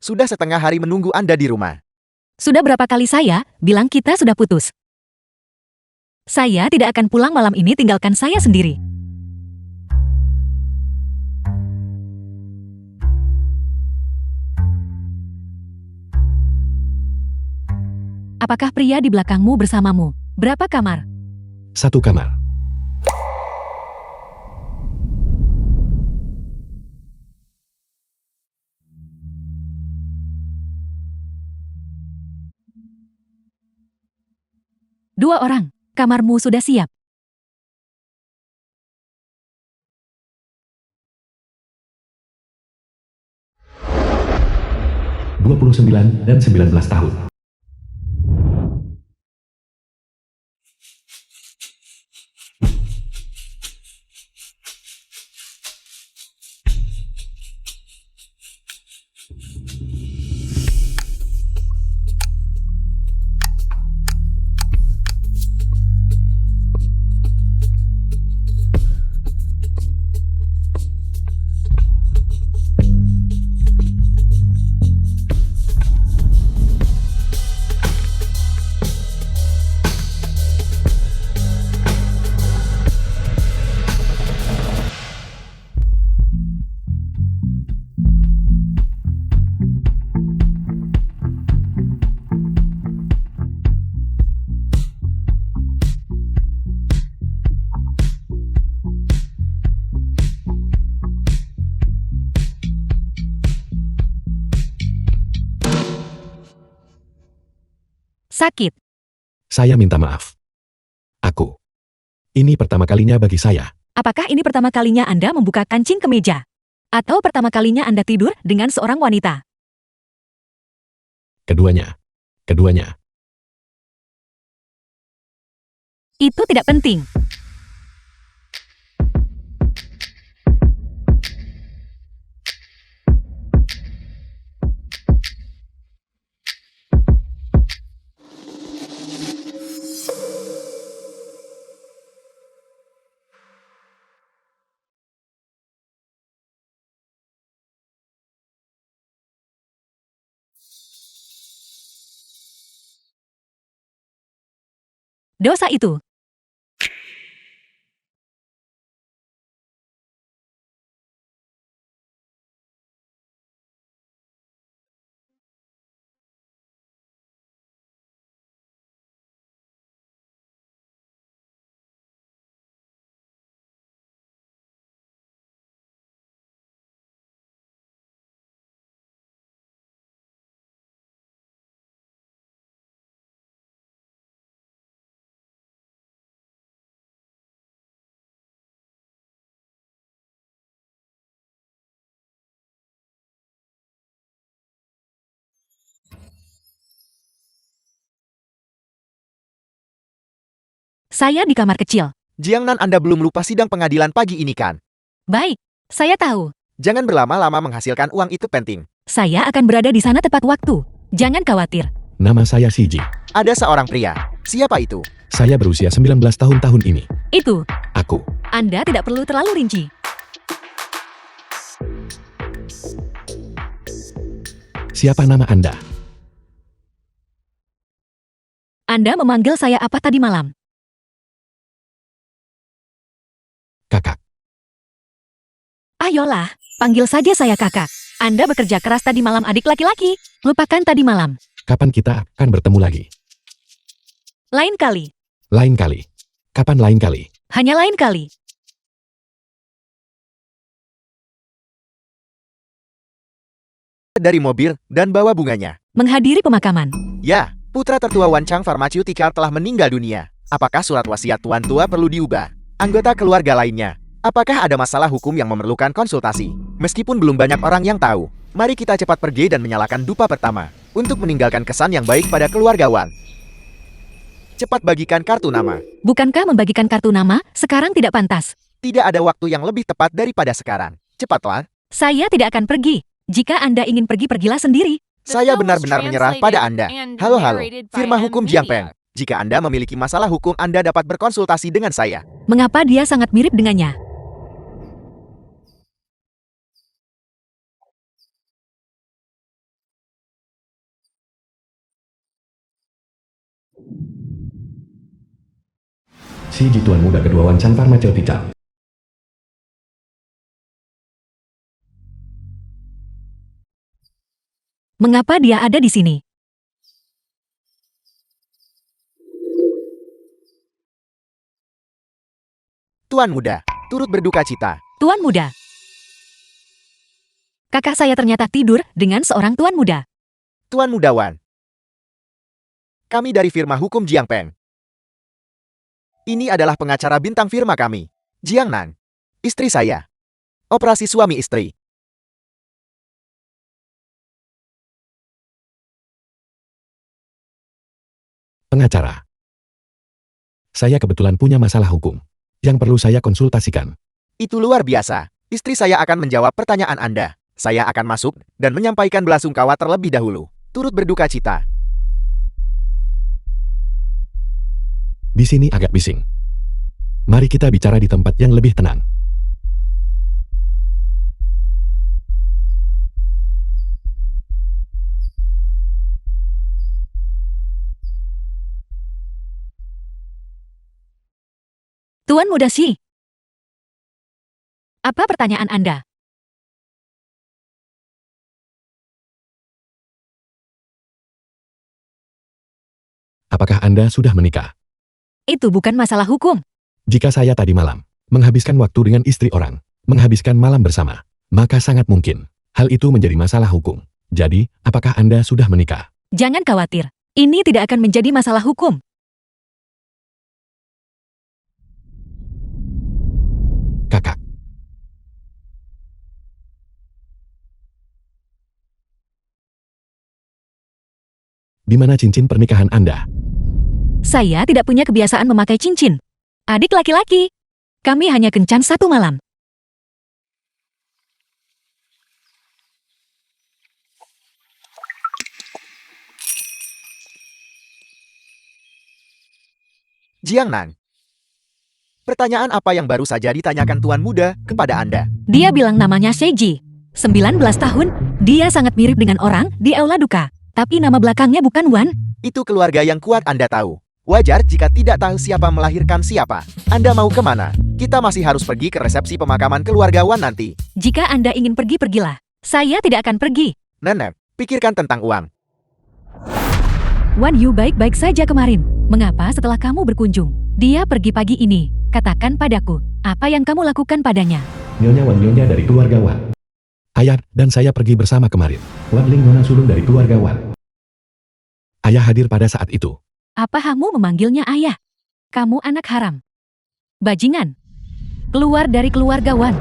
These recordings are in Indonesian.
Sudah setengah hari menunggu Anda di rumah. Sudah berapa kali saya bilang kita sudah putus? Saya tidak akan pulang malam ini, tinggalkan saya sendiri. Apakah pria di belakangmu bersamamu? Berapa kamar? 1 kamar. Dua orang. Kamarmu sudah siap. 29 dan 19 tahun. Sakit. Saya minta maaf. Ini pertama kalinya bagi saya. Apakah ini pertama kalinya Anda membuka kancing kemeja? Atau pertama kalinya Anda tidur dengan seorang wanita? Keduanya. Itu tidak penting. Dosa itu. Saya di kamar kecil. Jiangnan, Anda belum lupa sidang pengadilan pagi ini kan? Baik, saya tahu. Jangan berlama-lama, menghasilkan uang itu penting. Saya akan berada di sana tepat waktu. Jangan khawatir. Nama saya Shiji. Ada seorang pria. Siapa itu? Saya berusia 19 tahun ini. Itu. Aku. Anda tidak perlu terlalu rinci. Siapa nama Anda? Anda memanggil saya apa tadi malam? Kakak. Ayolah, panggil saja saya kakak. Anda bekerja keras tadi malam, adik laki-laki. Lupakan tadi malam. Kapan kita akan bertemu lagi? Lain kali. Lain kali. Kapan lain kali? Hanya lain kali. Dari mobil dan bawa bunganya. Menghadiri pemakaman. Ya, putra tertua Wan Chang Pharmaceutical telah meninggal dunia. Apakah surat wasiat tuan tua perlu diubah? Anggota keluarga lainnya. Apakah ada masalah hukum yang memerlukan konsultasi? Meskipun belum banyak orang yang tahu, mari kita cepat pergi dan menyalakan dupa pertama untuk meninggalkan kesan yang baik pada keluarga Wan. Cepat bagikan kartu nama. Bukankah membagikan kartu nama sekarang tidak pantas? Tidak ada waktu yang lebih tepat daripada sekarang. Cepatlah. Saya tidak akan pergi. Jika Anda ingin pergi, pergilah sendiri. Saya benar-benar menyerah pada Anda. Halo, firma hukum Jiang Peng. Jika Anda memiliki masalah hukum, Anda dapat berkonsultasi dengan saya. Mengapa dia sangat mirip dengannya? Si Jituan muda kedua Wancang Farmaceutika. Mengapa dia ada di sini? Tuan muda, turut berduka cita. Tuan muda. Kakak saya ternyata tidur dengan seorang tuan muda. Tuan muda Wan. Kami dari firma hukum Jiang Peng. Ini adalah pengacara bintang firma kami, Jiang Nan. Istri saya. Operasi suami istri. Pengacara. Saya kebetulan punya masalah hukum yang perlu saya konsultasikan. Itu luar biasa. Istri saya akan menjawab pertanyaan Anda. Saya akan masuk dan menyampaikan belasungkawa terlebih dahulu. Turut berduka cita. Di sini agak bising. Mari kita bicara di tempat yang lebih tenang. Tuan muda Xi. Apa pertanyaan Anda? Apakah Anda sudah menikah? Itu bukan masalah hukum. Jika saya tadi malam menghabiskan waktu dengan istri orang, menghabiskan malam bersama, maka sangat mungkin hal itu menjadi masalah hukum. Jadi, apakah Anda sudah menikah? Jangan khawatir. Ini tidak akan menjadi masalah hukum. Kakak. Di mana cincin pernikahan Anda? Saya tidak punya kebiasaan memakai cincin. Adik laki-laki. Kami hanya kencan satu malam. Jiang Nan. Pertanyaan apa yang baru saja ditanyakan Tuan Muda kepada Anda? Dia bilang namanya Seiji. 19 tahun, dia sangat mirip dengan orang di aula duka. Tapi nama belakangnya bukan Wan. Itu keluarga yang kuat Anda tahu. Wajar jika tidak tahu siapa melahirkan siapa. Anda mau kemana? Kita masih harus pergi ke resepsi pemakaman keluarga Wan nanti. Jika Anda ingin pergi, pergilah. Saya tidak akan pergi. Nenek, pikirkan tentang uang. Wan Yu baik-baik saja kemarin. Mengapa setelah kamu berkunjung? Dia pergi pagi ini. Katakan padaku, apa yang kamu lakukan padanya? Nyonya Wan Nyonya dari keluarga Wan. Ayah dan saya pergi bersama kemarin. Wan Ling Nona sulung dari keluarga Wan. Ayah hadir pada saat itu. Apa kamu memanggilnya ayah? Kamu anak haram. Bajingan. Keluar dari keluarga Wan.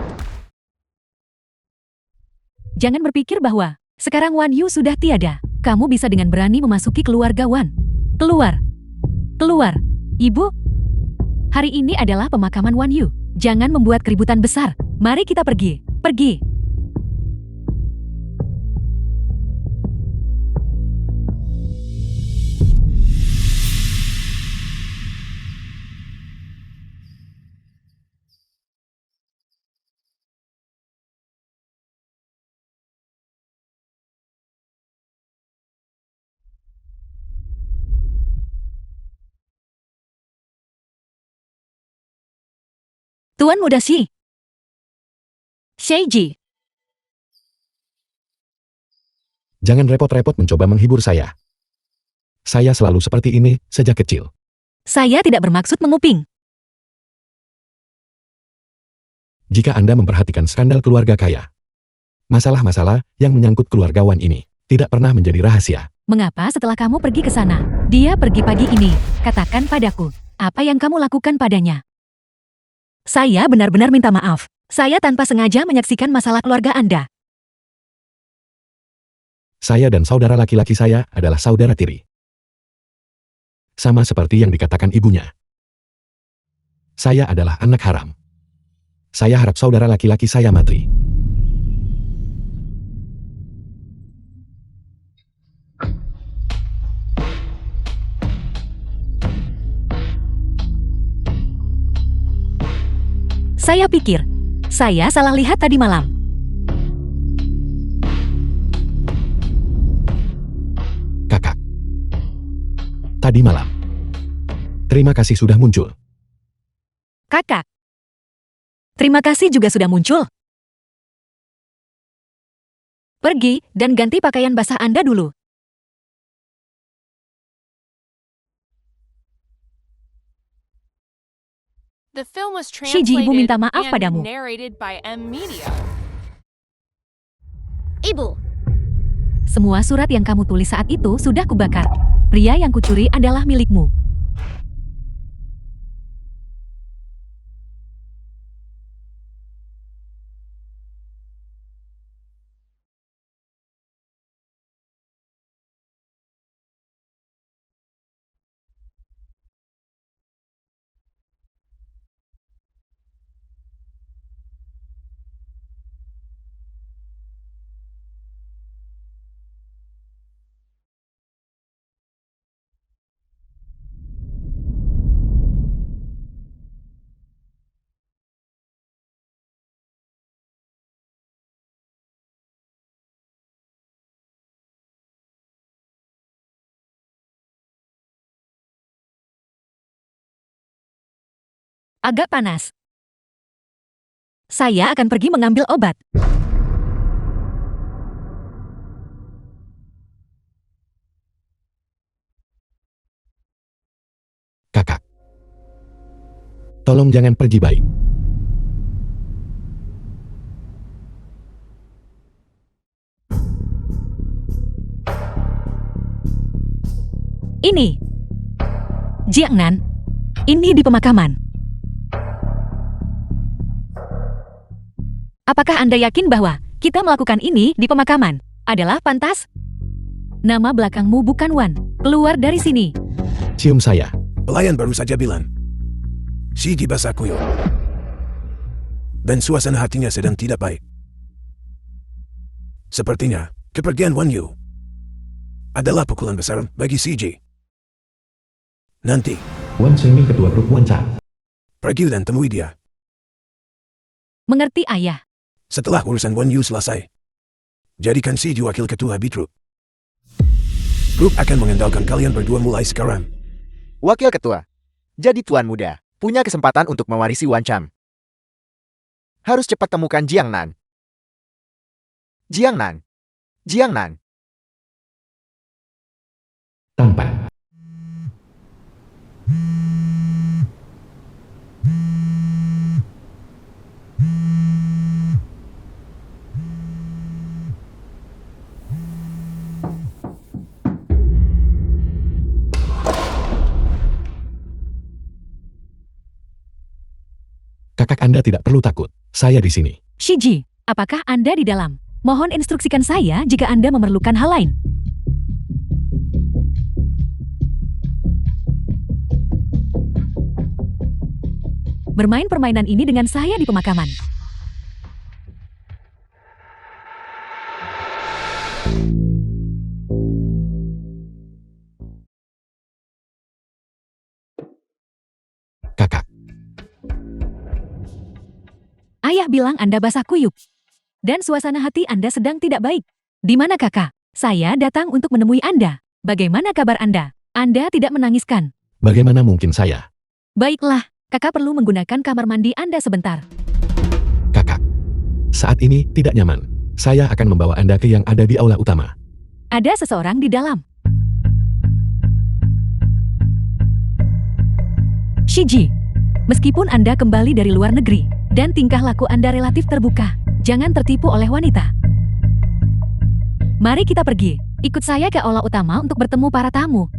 Jangan berpikir bahwa sekarang Wan Yu sudah tiada. Kamu bisa dengan berani memasuki keluarga Wan. Keluar. Keluar. Ibu. Hari ini adalah pemakaman Wan Yu. Jangan membuat keributan besar. Mari kita pergi. Pergi. Tuan muda Xi. Seiji. Jangan repot-repot mencoba menghibur saya. Saya selalu seperti ini sejak kecil. Saya tidak bermaksud menguping. Jika Anda memperhatikan skandal keluarga kaya, masalah-masalah yang menyangkut keluarga Wan ini tidak pernah menjadi rahasia. Mengapa setelah kamu pergi ke sana, dia pergi pagi ini? Katakan padaku, apa yang kamu lakukan padanya? Saya benar-benar minta maaf. Saya tanpa sengaja menyaksikan masalah keluarga Anda. Saya dan saudara laki-laki saya adalah saudara tiri. Sama seperti yang dikatakan ibunya. Saya adalah anak haram. Saya harap saudara laki-laki saya mati. Saya pikir, saya salah lihat tadi malam. Kakak. Tadi malam. Terima kasih sudah muncul. Kakak. Terima kasih juga sudah muncul. Pergi dan ganti pakaian basah Anda dulu. The film was Shiji, Ibu minta maaf and padamu. narrated by M Media. Ibu, Semua surat yang kamu tulis saat itu sudah kubakar. Pria yang kucuri adalah milikmu. Agak panas. Saya akan pergi mengambil obat. Kakak. Tolong jangan pergi baik. Ini. Jiangnan. Ini di pemakaman. Apakah Anda yakin bahwa kita melakukan ini di pemakaman adalah pantas? Nama belakangmu bukan Wan. Keluar dari sini. Cium saya. Pelayan baru saja bilang. Shiji basah kuyup. Dan suasana hatinya sedang tidak baik. Sepertinya, kepergian Wan Yu adalah pukulan besar bagi Shiji. Nanti, Wan Shengming ketua grup Wan Cha. pergi dan temui dia. Mengerti, ayah? Setelah urusan Wan Yu selesai, jadikan Shiji wakil ketua Bitru. Grup akan mengandalkan kalian berdua mulai sekarang. Wakil ketua. Jadi tuan muda, punya kesempatan untuk mewarisi Wan Cham. Harus cepat temukan Jiangnan. Jiangnan. Jiangnan. Tampan. Kakak Anda tidak perlu takut. Saya di sini. Shiji, apakah Anda di dalam? Mohon instruksikan saya jika Anda memerlukan hal lain. Bermain permainan ini dengan saya di pemakaman. Kakak. Ayah bilang Anda basah kuyup. Dan suasana hati Anda sedang tidak baik. Di mana kakak? Saya datang untuk menemui Anda. Bagaimana kabar Anda? Anda tidak menangiskan. Bagaimana mungkin saya? Baiklah, kakak perlu menggunakan kamar mandi Anda sebentar. Kakak. Saat ini tidak nyaman. Saya akan membawa Anda ke yang ada di aula utama. Ada seseorang di dalam. Shiji, meskipun Anda kembali dari luar negeri, dan tingkah laku Anda relatif terbuka, jangan tertipu oleh wanita. Mari kita pergi. Ikut saya ke aula utama untuk bertemu para tamu.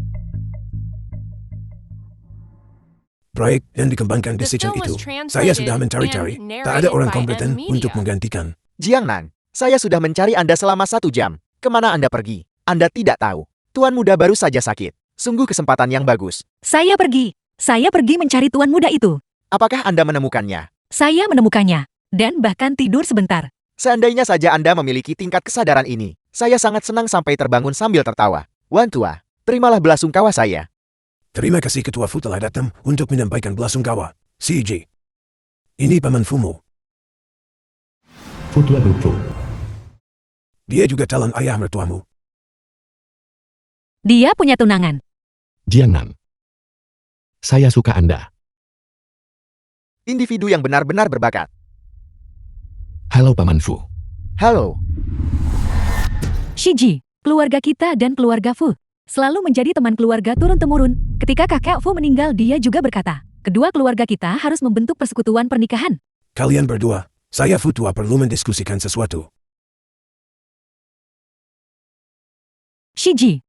Proyek yang dikembangkan The Decision film was itu, translated saya sudah mencari-cari, and tak ada narrated orang by kompeten M Media. untuk menggantikan. Jiangnan, saya sudah mencari Anda selama 1 jam. Kemana Anda pergi? Anda tidak tahu. Tuan muda baru saja sakit. Sungguh kesempatan yang bagus. Saya pergi. Saya pergi mencari tuan muda itu. Apakah Anda menemukannya? Saya menemukannya. Dan bahkan tidur sebentar. Seandainya saja Anda memiliki tingkat kesadaran ini, saya sangat senang sampai terbangun sambil tertawa. Wan tua, terimalah belasungkawa saya. Terima kasih Ketua Fu telah datang untuk menyampaikan belasungkawa. Shiji. Ini paman Fumu. Futua Grup Fu. Dia juga calon ayah mertuamu. Dia punya tunangan. Jiangnan. Saya suka Anda. Individu yang benar-benar berbakat. Halo Paman Fu. Halo, Shiji, keluarga kita dan keluarga Fu selalu menjadi teman keluarga turun-temurun. Ketika kakek Fu meninggal, dia juga berkata, kedua keluarga kita harus membentuk persekutuan pernikahan. Kalian berdua, saya Fu Tua perlu mendiskusikan sesuatu. Shiji,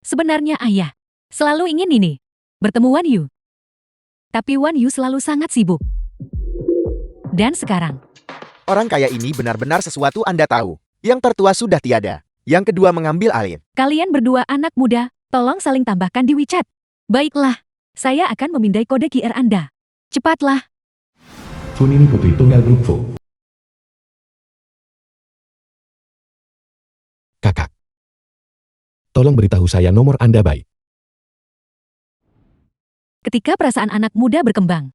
sebenarnya ayah selalu ingin ini, bertemu Wan Yu. Tapi Wan Yu selalu sangat sibuk. Dan sekarang, orang kaya ini benar-benar sesuatu Anda tahu. Yang tertua sudah tiada. Yang kedua mengambil alih. kalian berdua anak muda, tolong saling tambahkan di WeChat. Baiklah, saya akan memindai kode QR Anda. Cepatlah. Fun ini putri tunggal grup Fu. Kakak. Tolong beritahu saya nomor Anda baik. Ketika perasaan anak muda berkembang,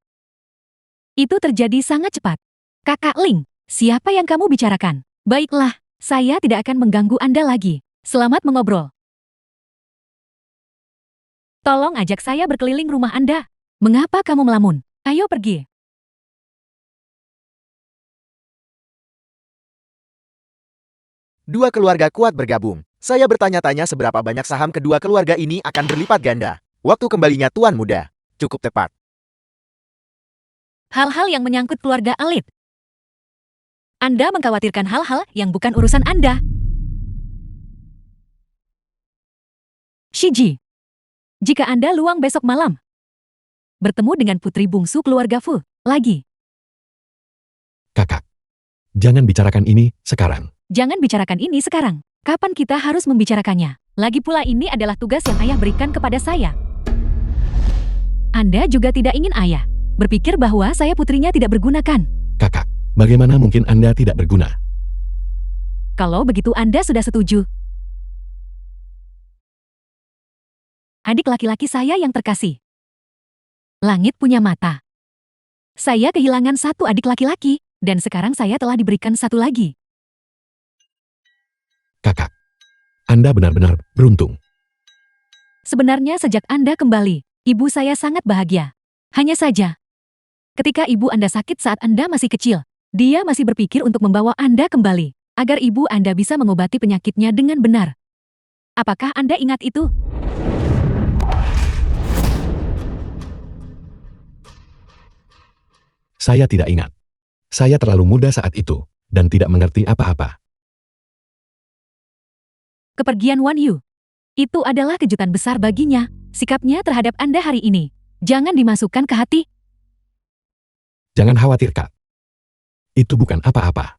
itu terjadi sangat cepat. Kakak Ling, siapa yang kamu bicarakan? Baiklah, saya tidak akan mengganggu Anda lagi. Selamat mengobrol. Tolong ajak saya berkeliling rumah Anda. Mengapa kamu melamun? Ayo pergi. Dua keluarga kuat bergabung. Saya bertanya-tanya seberapa banyak saham kedua keluarga ini akan berlipat ganda. Waktu kembalinya Tuan Muda. Cukup tepat. Hal-hal yang menyangkut keluarga elit. Anda mengkhawatirkan hal-hal yang bukan urusan Anda. Shiji, jika Anda luang besok malam, bertemu dengan putri bungsu keluarga Fu lagi. Kakak. Jangan bicarakan ini sekarang. Jangan bicarakan ini sekarang. Kapan kita harus membicarakannya? Lagi pula ini adalah tugas yang ayah berikan kepada saya. Anda juga tidak ingin ayah berpikir bahwa saya putrinya tidak bergunakan. Kakak. Bagaimana mungkin Anda tidak berguna? Kalau begitu Anda sudah setuju. Adik laki-laki saya yang terkasih. Langit punya mata. Saya kehilangan satu adik laki-laki, dan sekarang saya telah diberikan satu lagi. Kakak. Anda benar-benar beruntung. Sebenarnya sejak Anda kembali, ibu saya sangat bahagia. Hanya saja, ketika ibu Anda sakit saat Anda masih kecil, dia masih berpikir untuk membawa Anda kembali, agar ibu Anda bisa mengobati penyakitnya dengan benar. Apakah Anda ingat itu? Saya tidak ingat. Saya terlalu muda saat itu, dan tidak mengerti apa-apa. Kepergian Wan Yu. Itu adalah kejutan besar baginya. Sikapnya terhadap Anda hari ini. Jangan dimasukkan ke hati. Jangan khawatir, Kak. Itu bukan apa-apa.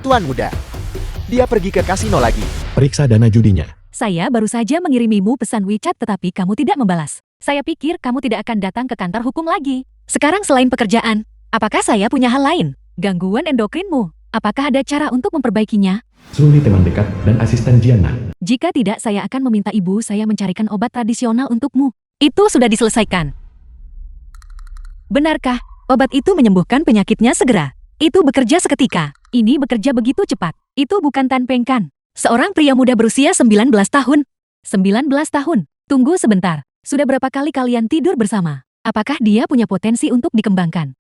Tuan Muda. Dia pergi ke kasino lagi. Periksa dana judinya. Saya baru saja mengirimimu pesan WeChat tetapi kamu tidak membalas. Saya pikir kamu tidak akan datang ke kantor hukum lagi. Sekarang selain pekerjaan, apakah saya punya hal lain? Gangguan endokrinmu. Apakah ada cara untuk memperbaikinya? Suli teman dekat dan asisten Jiana. Jika tidak, saya akan meminta ibu saya mencarikan obat tradisional untukmu. Itu sudah diselesaikan. Benarkah, obat itu menyembuhkan penyakitnya segera? Itu bekerja seketika. Ini bekerja begitu cepat. Itu bukan Tan Peng kan? Seorang pria muda berusia 19 tahun. 19 tahun. Tunggu sebentar. Sudah berapa kali kalian tidur bersama? Apakah dia punya potensi untuk dikembangkan?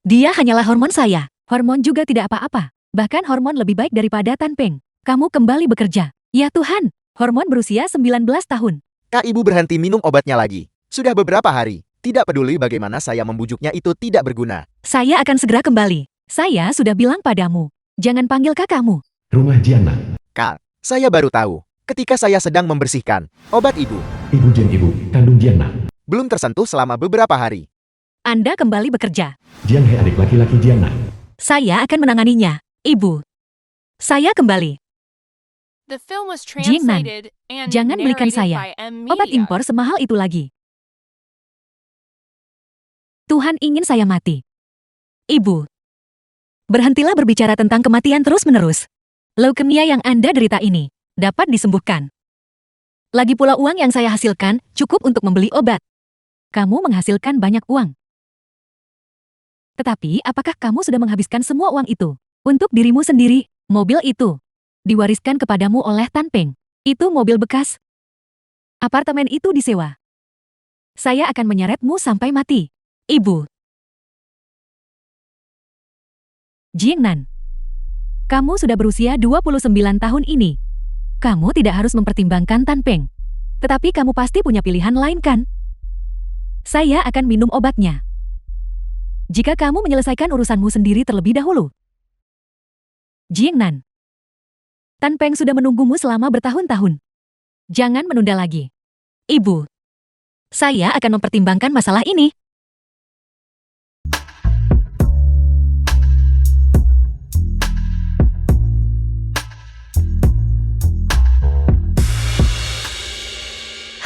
Dia hanyalah hormon saya. Hormon juga tidak apa-apa. Bahkan hormon lebih baik daripada Tan Peng. Kamu kembali bekerja. Ya Tuhan, hormon berusia 19 tahun. Kak Ibu berhenti minum obatnya lagi. Sudah beberapa hari. Tidak peduli bagaimana saya membujuknya, itu tidak berguna. Saya akan segera kembali. Saya sudah bilang padamu. Jangan panggil kakakmu. Rumah Jiana. Kak, saya baru tahu. Ketika saya sedang membersihkan, obat ibu Ibu Jen ibu, kandung Jiana. belum tersentuh selama beberapa hari. Anda kembali bekerja. Jian He adik laki-laki Jiana. Saya akan menanganinya. Ibu. Saya kembali. The film was Jingnan, translated and jangan belikan narrated saya by M obat Media. impor semahal itu lagi. Tuhan ingin saya mati. Ibu. Berhentilah berbicara tentang kematian terus-menerus. Leukemia yang Anda derita ini dapat disembuhkan. Lagi pula uang yang saya hasilkan cukup untuk membeli obat. Kamu menghasilkan banyak uang. Tetapi apakah kamu sudah menghabiskan semua uang itu untuk dirimu sendiri? Mobil itu diwariskan kepadamu oleh Tan Peng. Itu mobil bekas. Apartemen itu disewa. Saya akan menyeretmu sampai mati. Ibu. Jingnan. Kamu sudah berusia 29 tahun ini. Kamu tidak harus mempertimbangkan Tan Peng. Tetapi kamu pasti punya pilihan lain kan? Saya akan minum obatnya. Jika kamu menyelesaikan urusanmu sendiri terlebih dahulu. Jingnan. Tan Peng sudah menunggumu selama bertahun-tahun. Jangan menunda lagi. Ibu. Saya akan mempertimbangkan masalah ini.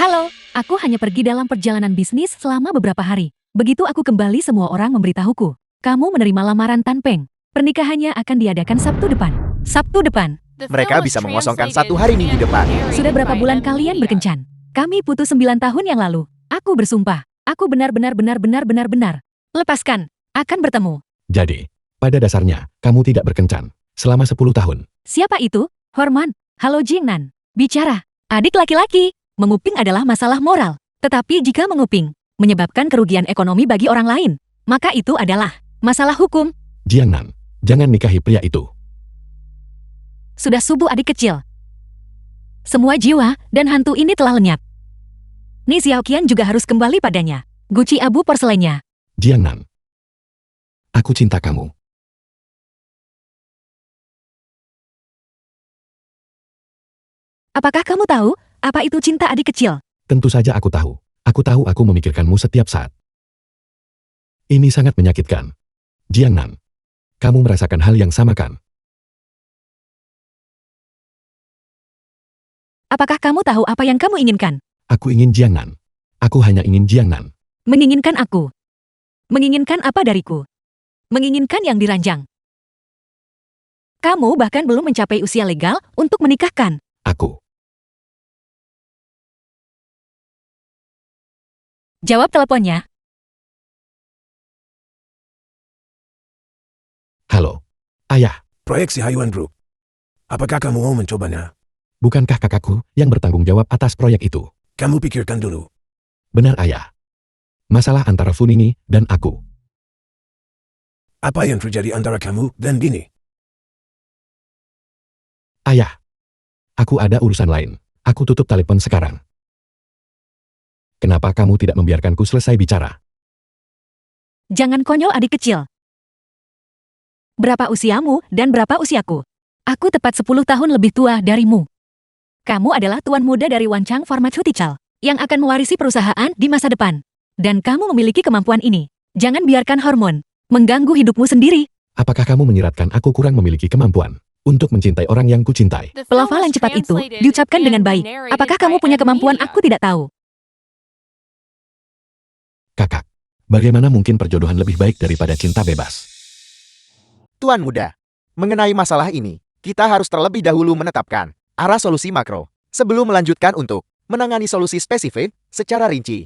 Halo, aku hanya pergi dalam perjalanan bisnis selama beberapa hari. Begitu aku kembali, semua orang memberitahuku. Kamu menerima lamaran Tan Peng. Pernikahannya akan diadakan Sabtu depan. Sabtu depan. The Mereka film was bisa mengosongkan translated 1 hari and Minggu depan. narrated Sudah berapa by bulan M. kalian Media. berkencan? Kami putus 9 tahun yang lalu. Aku bersumpah. Aku benar-benar. Lepaskan. Akan bertemu. Jadi, pada dasarnya, kamu tidak berkencan selama 10 tahun. Siapa itu? Horman. Halo Jingnan. Bicara. Adik laki-laki. Menguping adalah masalah moral. Tetapi jika menguping menyebabkan kerugian ekonomi bagi orang lain, maka itu adalah masalah hukum. Jiangnan, jangan nikahi pria itu. Sudah subuh adik kecil. Semua jiwa dan hantu ini telah lenyap. Ni Xiaoqian juga harus kembali padanya. Guci abu porselennya. Jiangnan, aku cinta kamu. Apakah kamu tahu apa itu cinta adik kecil? Tentu saja aku tahu. Aku tahu aku memikirkanmu setiap saat. Ini sangat menyakitkan. Jiangnan, kamu merasakan hal yang sama kan? Apakah kamu tahu apa yang kamu inginkan? Aku ingin Jiangnan. Aku hanya ingin Jiangnan. Menginginkan aku. Menginginkan apa dariku? Menginginkan yang diranjang. Kamu bahkan belum mencapai usia legal untuk menikahkan. Aku. Jawab teleponnya. Halo. Ayah, Proyek si Hayuan Group. Apakah kamu mau mencobanya? bukankah kakakku yang bertanggung jawab atas proyek itu? Kamu pikirkan dulu. Benar ayah. Masalah antara Funini dan aku. Apa yang terjadi antara kamu dan Bini? Ayah. Aku ada urusan lain. Aku tutup telepon sekarang. Kenapa kamu tidak membiarkanku selesai bicara? Jangan konyol adik kecil. Berapa usiamu dan berapa usiaku? Aku tepat 10 tahun lebih tua darimu. Kamu adalah tuan muda dari Wanchang Pharmaceutical yang akan mewarisi perusahaan di masa depan. Dan kamu memiliki kemampuan ini. Jangan biarkan hormon mengganggu hidupmu sendiri. Apakah kamu menyiratkan aku kurang memiliki kemampuan untuk mencintai orang yang kucintai? The film Pelafalan was cepat itu translated diucapkan dengan and baik. narrated Apakah by kamu punya M. kemampuan? Media. Aku tidak tahu. Kakak, bagaimana mungkin perjodohan lebih baik daripada cinta bebas? Tuan muda, mengenai masalah ini, kita harus terlebih dahulu menetapkan arah solusi makro sebelum melanjutkan untuk menangani solusi spesifik secara rinci.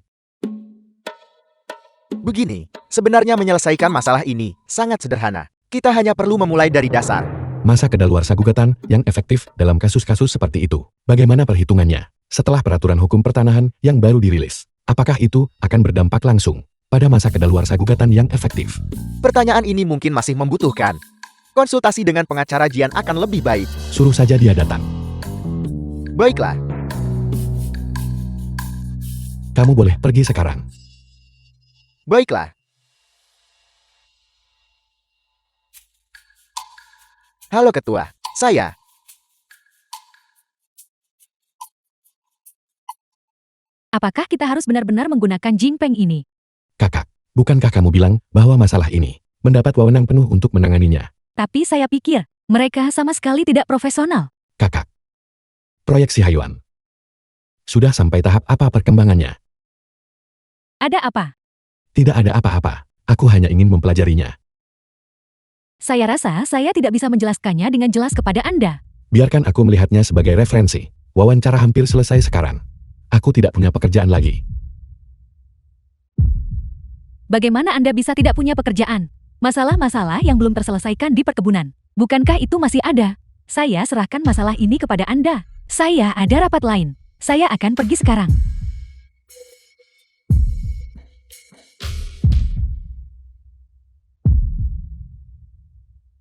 Begini, sebenarnya menyelesaikan masalah ini sangat sederhana. Kita hanya perlu memulai dari dasar. Masa kedaluarsa gugatan yang efektif dalam kasus-kasus seperti itu. Bagaimana perhitungannya setelah peraturan hukum pertanahan yang baru dirilis? Apakah itu akan berdampak langsung pada masa kedaluarsa gugatan yang efektif? Pertanyaan ini mungkin masih membutuhkan konsultasi dengan pengacara. Jian akan lebih baik. Suruh saja dia datang. Baiklah, Kamu boleh pergi sekarang. baiklah. Halo ketua, saya. Apakah kita harus benar-benar menggunakan Jingpeng ini? Kakak, bukankah kamu bilang bahwa masalah ini mendapat wewenang penuh untuk menanganinya? Tapi saya pikir mereka sama sekali tidak profesional. Kakak, proyek si Hayuan sudah sampai tahap apa perkembangannya? Ada apa? Tidak ada apa-apa. Aku hanya ingin mempelajarinya. Saya rasa saya tidak bisa menjelaskannya dengan jelas kepada Anda. Biarkan aku melihatnya sebagai referensi. Wawancara hampir selesai sekarang. Aku tidak punya pekerjaan lagi. Bagaimana Anda bisa tidak punya pekerjaan? Masalah-masalah yang belum terselesaikan di perkebunan. Bukankah itu masih ada? Saya serahkan masalah ini kepada Anda. Saya ada rapat lain. Saya akan pergi sekarang.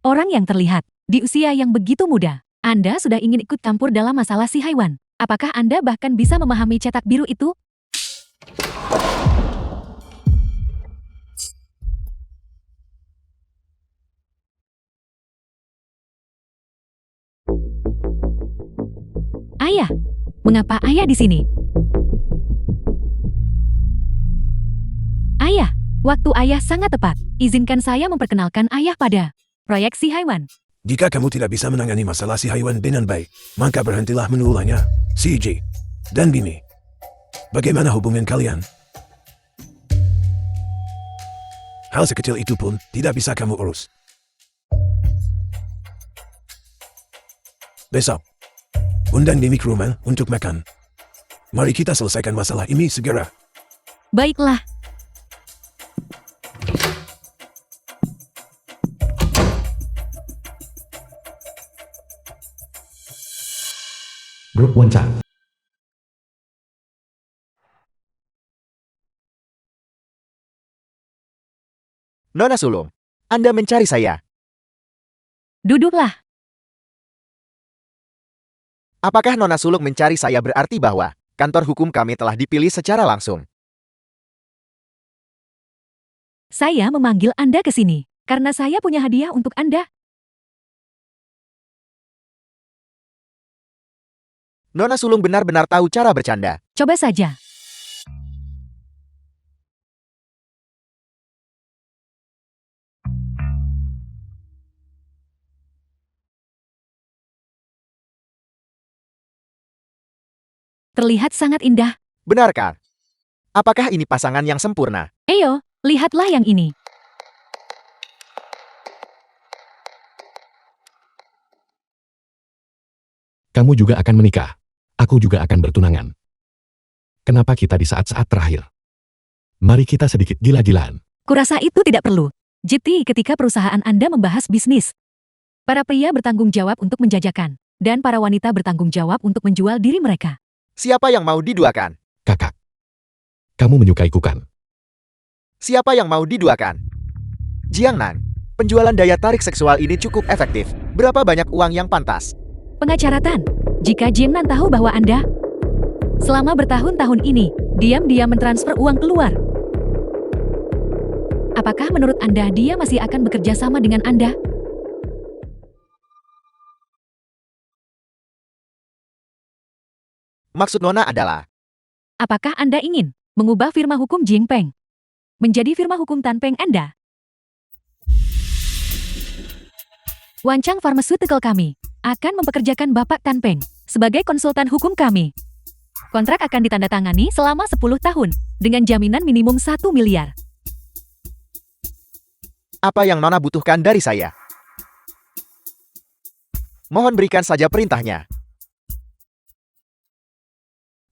Orang yang terlihat di usia yang begitu muda, Anda sudah ingin ikut campur dalam masalah si Haiwan. Apakah Anda bahkan bisa memahami cetak biru itu? Ayah, mengapa ayah di sini? Ayah, waktu ayah sangat tepat. Izinkan saya memperkenalkan ayah pada proyek si Haiwan. Jika kamu tidak bisa menangani masalah si Haiwan dengan baik, maka berhentilah menulangnya. CJ dan Bimi. Bagaimana hubungan kalian? Hal sekecil itu pun tidak bisa kamu urus. Besok, undang Bimi ke rumah untuk makan. Mari kita selesaikan masalah ini segera. Baiklah. Grup Wancang. Nona Sulung, Anda mencari saya. Duduklah. Apakah Nona Sulung mencari saya berarti bahwa kantor hukum kami telah dipilih secara langsung? Saya memanggil Anda ke sini karena saya punya hadiah untuk Anda. Nona Sulung benar-benar tahu cara bercanda. Coba saja. Terlihat sangat indah. Benarkah? Apakah ini pasangan yang sempurna? Eyo, lihatlah yang ini. Kamu juga akan menikah. Aku juga akan bertunangan. Kenapa kita di saat-saat terakhir? Mari kita sedikit gila-gilaan. Kurasa itu tidak perlu. Jadi ketika perusahaan Anda membahas bisnis, para pria bertanggung jawab untuk menjajakan, dan para wanita bertanggung jawab untuk menjual diri mereka. Siapa yang mau diduakan? Kakak. Kamu menyukaiku kan? Siapa yang mau diduakan? Jiang Nan, penjualan daya tarik seksual ini cukup efektif. Berapa banyak uang yang pantas? Pengacara Tan, jika Jiang Nan tahu bahwa Anda selama bertahun-tahun ini diam-diam mentransfer uang keluar, apakah menurut Anda dia masih akan bekerja sama dengan Anda? Maksud Nona adalah, Apakah Anda ingin mengubah firma hukum Jing Peng menjadi firma hukum Tan Peng Anda? Wancang Pharmaceutical kami akan mempekerjakan Bapak Tan Peng sebagai konsultan hukum kami. Kontrak akan ditandatangani selama 10 tahun dengan jaminan minimum 1 miliar. apa yang Nona butuhkan dari saya? Mohon berikan saja perintahnya.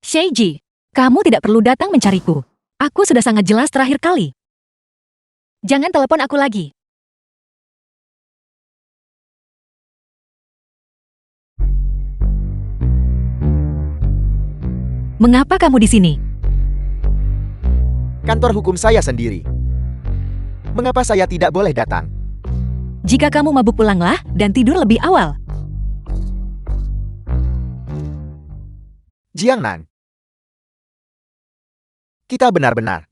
Sheiji, kamu tidak perlu datang mencariku. Aku sudah sangat jelas terakhir kali. Jangan telepon aku lagi. Mengapa kamu di sini? Kantor hukum saya sendiri. Mengapa saya tidak boleh datang? Jika kamu mabuk pulanglah dan tidur lebih awal. Jiang Nan. Kita benar-benar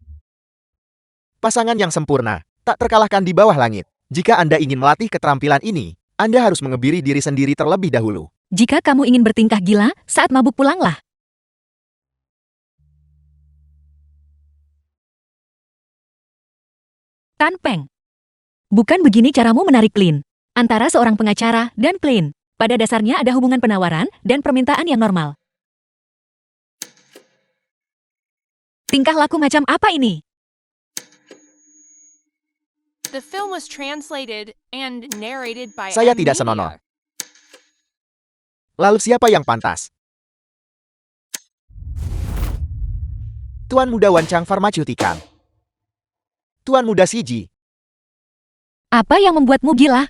pasangan yang sempurna, tak terkalahkan di bawah langit. Jika Anda ingin melatih keterampilan ini, Anda harus mengebiri diri sendiri terlebih dahulu. Jika kamu ingin bertingkah gila, saat mabuk pulanglah. Tan Peng. Bukan begini caramu menarik klien. Antara seorang pengacara dan klien. Pada dasarnya ada hubungan penawaran dan permintaan yang normal. Tingkah laku macam apa ini? The film was translated and narrated by Saya M. tidak Media. senonoh. Lalu siapa yang pantas? Tuan Muda Wancang Pharmaceutical. Tuan Muda CG. Apa yang membuatmu gila?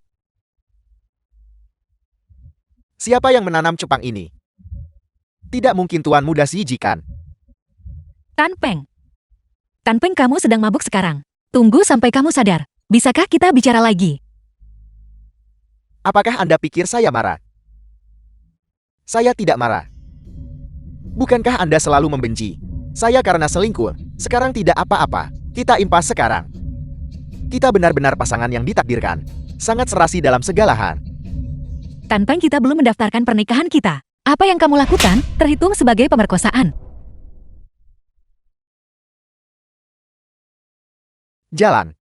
Siapa yang menanam cupang ini? Tidak mungkin Tuan Muda CG kan? Tan Peng. Tan Peng, kamu sedang mabuk sekarang. Tunggu sampai kamu sadar. Bisakah kita bicara lagi? Apakah Anda pikir saya marah? Saya tidak marah. Bukankah Anda selalu membenci saya karena selingkuh? Sekarang tidak apa-apa. Kita impas sekarang. Kita benar-benar pasangan yang ditakdirkan. Sangat serasi dalam segala hal. Tan Peng, kita belum mendaftarkan pernikahan kita. Apa yang kamu lakukan terhitung sebagai pemerkosaan. Jalan.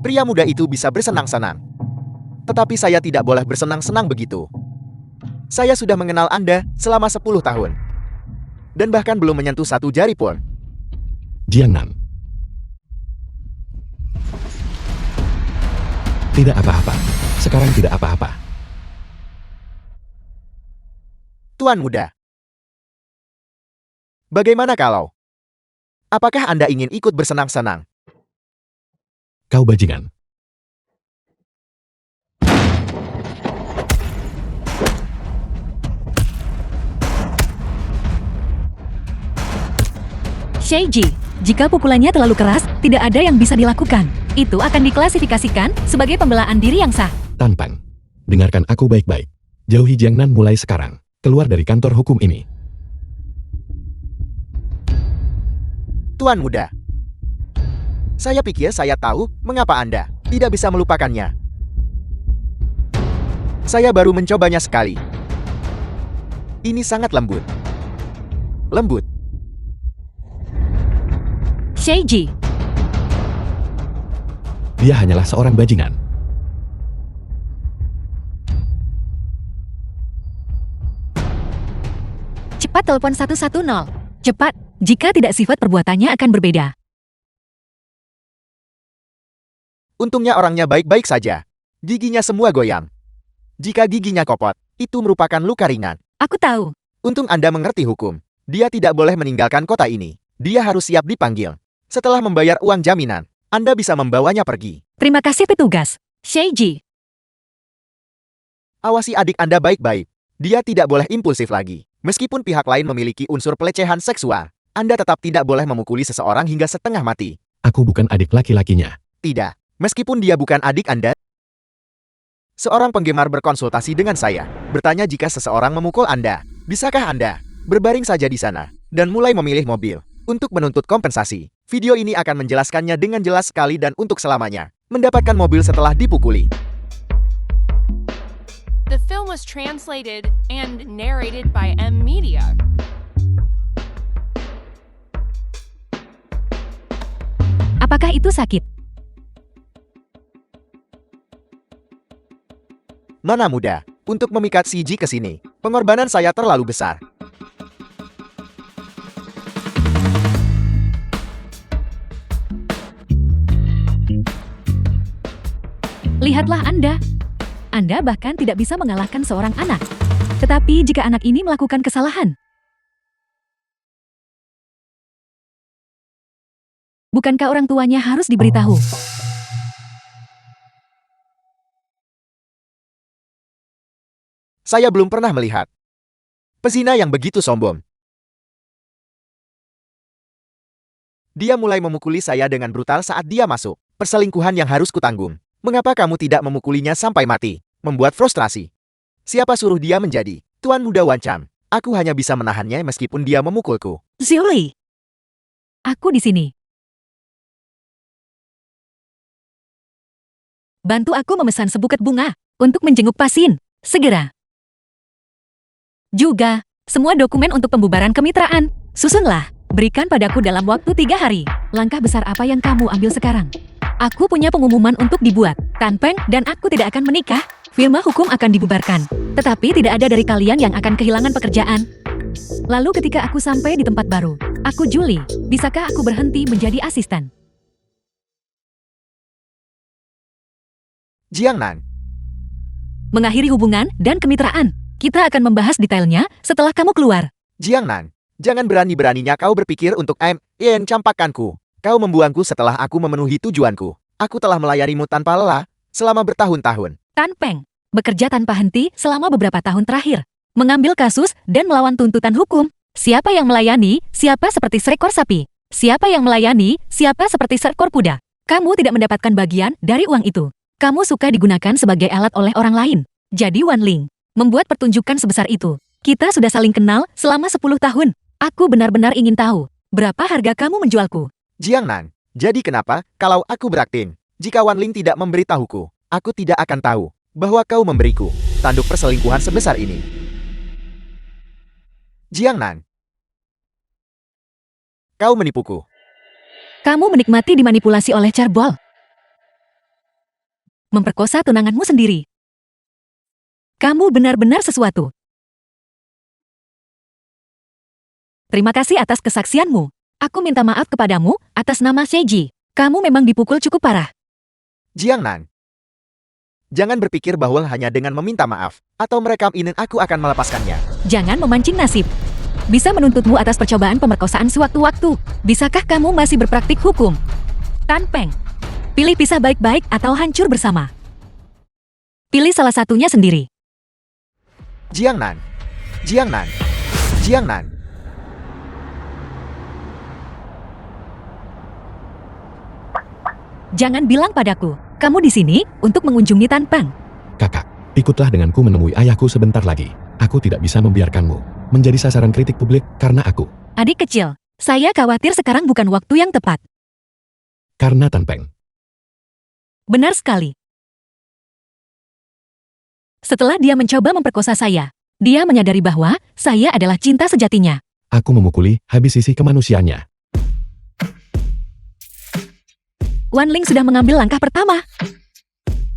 Pria muda itu bisa bersenang-senang. Tetapi saya tidak boleh bersenang-senang begitu. Saya sudah mengenal Anda selama 10 tahun. Dan bahkan belum menyentuh satu jari pun. Jiangnan. Tidak apa-apa. Sekarang tidak apa-apa. Tuan Muda. Bagaimana kalau? Apakah Anda ingin ikut bersenang-senang? Kau bajingan. Sheiji, jika pukulannya terlalu keras, tidak ada yang bisa dilakukan. Itu akan diklasifikasikan sebagai pembelaan diri yang sah. Tan Peng. Dengarkan aku baik-baik. Jauhi Jiangnan mulai sekarang. Keluar dari kantor hukum ini. Tuan Muda. Saya pikir saya tahu mengapa Anda tidak bisa melupakannya. Saya baru mencobanya sekali. Ini sangat lembut. Lembut. Sheiji, Dia hanyalah seorang bajingan. cepat telepon 110. Cepat, jika tidak sifat perbuatannya akan berbeda. Untungnya orangnya baik-baik saja. Giginya semua goyang. Jika giginya kopot, itu merupakan luka ringan. Aku tahu. Untung Anda mengerti hukum. Dia tidak boleh meninggalkan kota ini. Dia harus siap dipanggil. Setelah membayar uang jaminan, Anda bisa membawanya pergi. Terima kasih petugas. Sheiji, Awasi adik Anda baik-baik. Dia tidak boleh impulsif lagi. Meskipun pihak lain memiliki unsur pelecehan seksual, Anda tetap tidak boleh memukuli seseorang hingga setengah mati. Aku bukan adik laki-lakinya. Tidak. Meskipun dia bukan adik Anda. Seorang penggemar berkonsultasi dengan saya, bertanya jika seseorang memukul Anda, bisakah Anda berbaring saja di sana dan mulai memilih mobil untuk menuntut kompensasi. Video ini akan menjelaskannya dengan jelas sekali dan untuk selamanya. Mendapatkan mobil setelah dipukuli. The film was translated and narrated by M. Media. apakah itu sakit? Nona muda, untuk memikat CG ke sini, pengorbanan saya terlalu besar. Lihatlah Anda. Anda bahkan tidak bisa mengalahkan seorang anak. Tetapi jika anak ini melakukan kesalahan, bukankah orang tuanya harus diberitahu? Saya belum pernah melihat pezina yang begitu sombong. Dia mulai memukuli saya dengan brutal saat dia masuk. Perselingkuhan yang harus kutanggung. Mengapa kamu tidak memukulinya sampai mati? Membuat frustrasi. Siapa suruh dia menjadi tuan muda Wancam? Aku hanya bisa menahannya meskipun dia memukulku. Zuli, aku di sini. Bantu aku memesan sebuket bunga untuk menjenguk Pasin. Segera. Juga, semua dokumen untuk pembubaran kemitraan. Susunlah. Berikan padaku dalam waktu 3 hari. Langkah besar apa yang kamu ambil sekarang? Aku punya pengumuman untuk dibuat. Tan Peng dan aku tidak akan menikah. Firma hukum akan dibubarkan. Tetapi tidak ada dari kalian yang akan kehilangan pekerjaan. Lalu ketika aku sampai di tempat baru, aku Julie. Bisakah aku berhenti menjadi asisten? Jiangnan, Mengakhiri hubungan dan kemitraan. Kita akan membahas detailnya setelah kamu keluar. Jiangnan, jangan berani-beraninya kau berpikir untuk campakkanku. Kau membuangku setelah aku memenuhi tujuanku. Aku telah melayanimu tanpa lelah selama bertahun-tahun. Tan Peng, bekerja tanpa henti selama beberapa tahun terakhir. Mengambil kasus dan melawan tuntutan hukum. Siapa yang melayani, siapa seperti seekor sapi. Siapa yang melayani, siapa seperti seekor kuda. Kamu tidak mendapatkan bagian dari uang itu. Kamu suka digunakan sebagai alat oleh orang lain. Jadi Wan Ling, membuat pertunjukan sebesar itu. Kita sudah saling kenal selama 10 tahun. Aku benar-benar ingin tahu, berapa harga kamu menjualku? Jiangnan, jadi kenapa kalau aku berakting? Jika Wan Ling tidak memberitahuku, aku tidak akan tahu bahwa kau memberiku tanduk perselingkuhan sebesar ini. Jiangnan, kau menipuku. Kamu menikmati dimanipulasi oleh Charbol. Memperkosa tunanganmu sendiri. Kamu benar-benar sesuatu. Terima kasih atas kesaksianmu. Aku minta maaf kepadamu atas nama Seiji. Kamu memang dipukul cukup parah. Jiangnan, jangan berpikir bahwa hanya dengan meminta maaf atau mereka ingin aku akan melepaskannya. Jangan memancing nasib. Bisa menuntutmu atas percobaan pemerkosaan sewaktu-waktu. Bisakah kamu masih berpraktik hukum? Tan Peng, pilih pisah baik-baik atau hancur bersama. Pilih salah satunya sendiri. Jiangnan, Jiangnan, Jiangnan. Jangan bilang padaku, kamu di sini untuk mengunjungi Tan Peng. Kakak, ikutlah denganku menemui ayahku sebentar lagi. Aku tidak bisa membiarkanmu menjadi sasaran kritik publik karena aku. Adik kecil, saya khawatir sekarang bukan waktu yang tepat. Karena Tan Peng. Benar sekali. Setelah dia mencoba memperkosa saya, dia menyadari bahwa saya adalah cinta sejatinya. Aku memukuli habis sisi kemanusiaannya. Wan Ling sudah mengambil langkah pertama.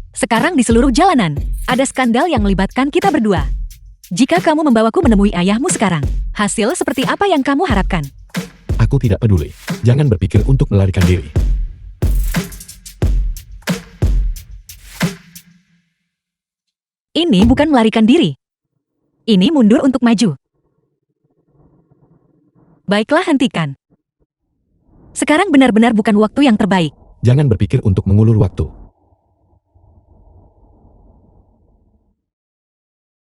Sekarang di seluruh jalanan, ada skandal yang melibatkan kita berdua. Jika kamu membawaku menemui ayahmu sekarang, hasil seperti apa yang kamu harapkan? Aku tidak peduli. Jangan berpikir untuk melarikan diri. Ini bukan melarikan diri. Ini mundur untuk maju. Baiklah, hentikan. Sekarang benar-benar bukan waktu yang terbaik. Jangan berpikir untuk mengulur waktu.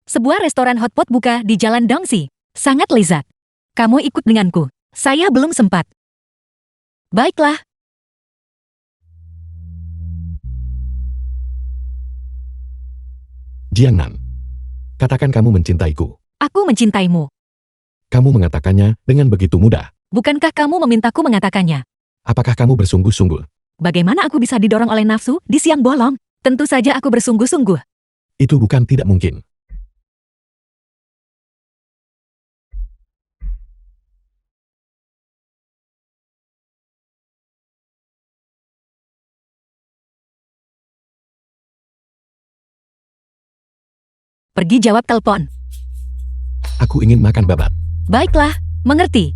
Sebuah restoran hotpot buka di Jalan Dongsi. Sangat lezat. Kamu ikut denganku. Saya belum sempat. Baiklah. Jiangnan, katakan kamu mencintaiku. Aku mencintaimu. Kamu mengatakannya dengan begitu mudah. Bukankah kamu memintaku mengatakannya? Apakah kamu bersungguh-sungguh? Bagaimana aku bisa didorong oleh nafsu di siang bolong? Tentu saja aku bersungguh-sungguh. Itu bukan tidak mungkin. Pergi jawab telepon. Aku ingin makan babat. Baiklah, mengerti.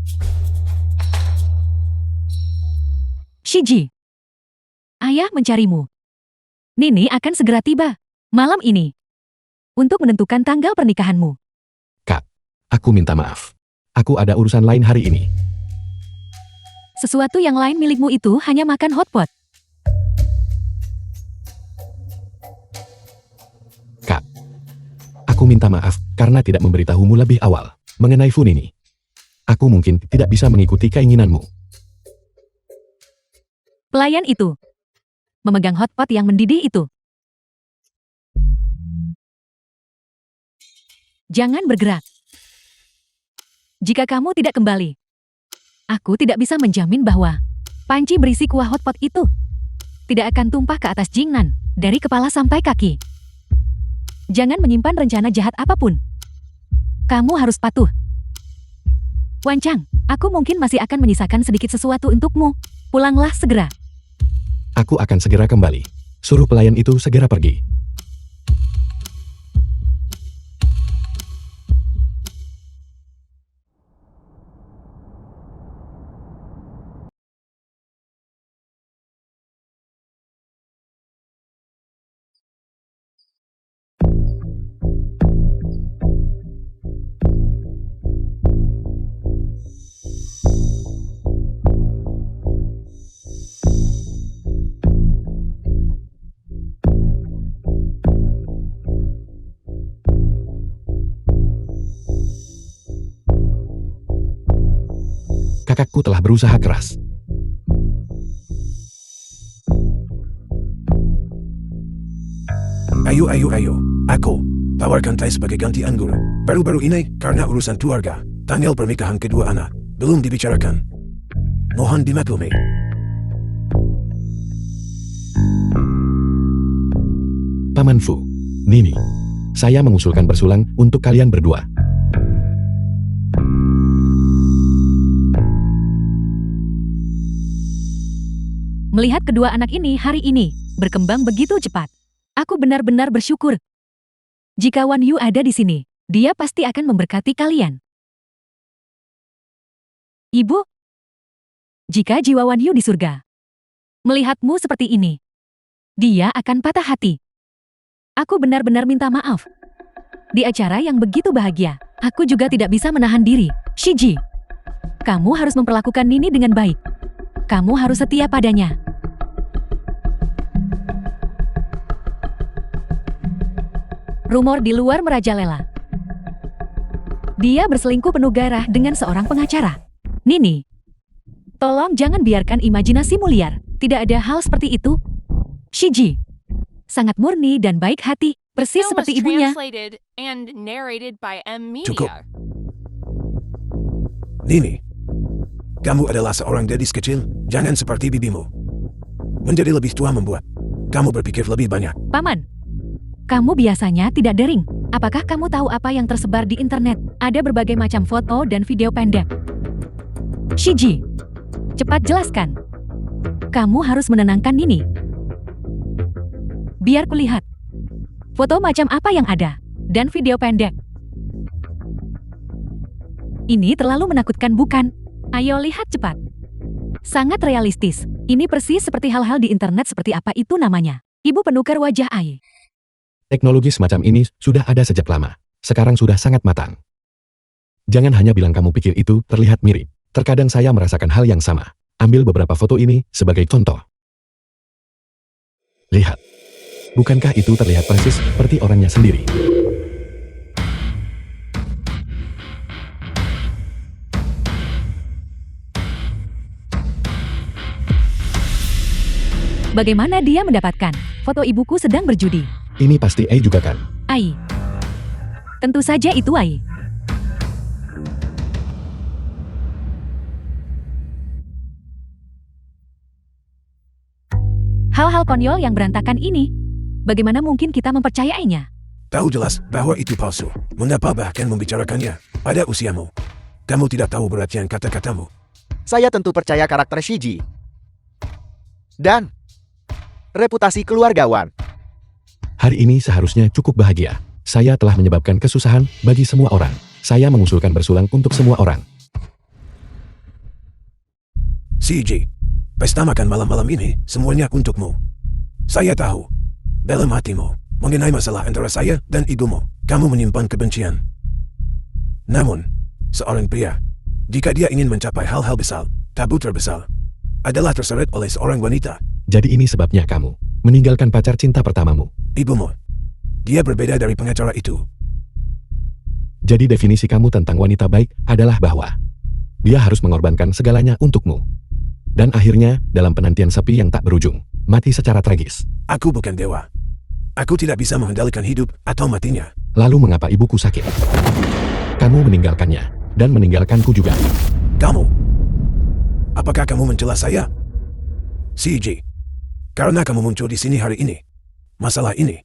Shiji. Ayah mencarimu. Nini akan segera tiba. Malam ini. Untuk menentukan tanggal pernikahanmu. Kak, aku minta maaf. Aku ada urusan lain hari ini. Sesuatu yang lain milikmu itu hanya makan hotpot. Kak, aku minta maaf karena tidak memberitahumu lebih awal mengenai Fun ini. Aku mungkin tidak bisa mengikuti keinginanmu. Pelayan itu. Memegang hotpot yang mendidih itu. Jangan bergerak. Jika kamu tidak kembali, aku tidak bisa menjamin bahwa panci berisi kuah hotpot itu tidak akan tumpah ke atas Jingnan dari kepala sampai kaki. Jangan menyimpan rencana jahat apapun. Kamu harus patuh. Wan Chang, aku mungkin masih akan menyisakan sedikit sesuatu untukmu. Pulanglah segera. Aku akan segera kembali. Suruh pelayan itu segera pergi. kakakku telah berusaha keras. Ayo. Aku tawarkan teh sebagai ganti anggur. Baru-baru ini, karena urusan keluarga, tanggal pernikahan kedua anak belum dibicarakan. Mohon dimaklumi. Paman Fu, Nini, saya mengusulkan bersulang untuk kalian berdua. Melihat kedua anak ini hari ini berkembang begitu cepat, aku benar-benar bersyukur. Jika Wan Yu ada di sini, dia pasti akan memberkati kalian. Ibu, jika jiwa Wan Yu di surga, melihatmu seperti ini, dia akan patah hati. Aku benar-benar minta maaf. Di acara yang begitu bahagia, aku juga tidak bisa menahan diri. Shiji, kamu harus memperlakukan Nini dengan baik. Kamu harus setia padanya. Rumor di luar merajalela. Dia berselingkuh penuh garah dengan seorang pengacara. Nini, tolong jangan biarkan imajinasimu liar. Tidak ada hal seperti itu. Shiji, sangat murni dan baik hati, persis Film was seperti ibunya. translated and narrated by M Cukup. Media. Nini, kamu adalah seorang gadis kecil, jangan seperti bibimu. Menjadi lebih tua membuat kamu berpikir lebih banyak. Paman, kamu biasanya tidak daring. Apakah kamu tahu apa yang tersebar di internet? Ada berbagai macam foto dan video pendek. Shiji, cepat jelaskan. Kamu harus menenangkan Nini. Biar kulihat. Foto macam apa yang ada, dan video pendek. Ini terlalu menakutkan bukan? Ayo lihat cepat. Sangat realistis. Ini persis seperti hal-hal di internet seperti apa itu namanya. Ibu penukar wajah Ai. Teknologi semacam ini sudah ada sejak lama. Sekarang sudah sangat matang. Jangan hanya bilang kamu pikir itu terlihat mirip. Terkadang saya merasakan hal yang sama. Ambil beberapa foto ini sebagai contoh. Lihat. Bukankah itu terlihat persis seperti orangnya sendiri? Bagaimana dia mendapatkan foto ibuku sedang berjudi? Ini pasti A juga kan? Ai. Tentu saja itu Ai. Hal-hal konyol yang berantakan ini, bagaimana mungkin kita mempercayainya? Tahu jelas bahwa itu palsu. Mengapa bahkan membicarakannya pada usiamu? Kamu tidak tahu beratnya kata-katamu. Saya tentu percaya karakter Shiji. Dan reputasi keluarga Wan. Hari ini seharusnya cukup bahagia. Saya telah menyebabkan kesusahan bagi semua orang. Saya mengusulkan bersulang untuk semua orang. CJ, pesta makan malam-malam ini semuanya untukmu. Saya tahu, dalam hatimu, mengenai masalah antara saya dan ibumu, kamu menyimpan kebencian. Namun, seorang pria, jika dia ingin mencapai hal-hal besar, tabu terbesar adalah terseret oleh seorang wanita. Jadi ini sebabnya kamu meninggalkan pacar cinta pertamamu. Ibumu. Dia berbeda dari pengacara itu. Jadi definisi kamu tentang wanita baik adalah bahwa dia harus mengorbankan segalanya untukmu. Dan akhirnya, dalam penantian sepi yang tak berujung, mati secara tragis. Aku bukan dewa. Aku tidak bisa mengendalikan hidup atau matinya. Lalu mengapa ibuku sakit? Kamu meninggalkannya, dan meninggalkanku juga. Kamu. Apakah kamu mencela saya? CJ. Karena kamu muncul di sini hari ini. Masalah ini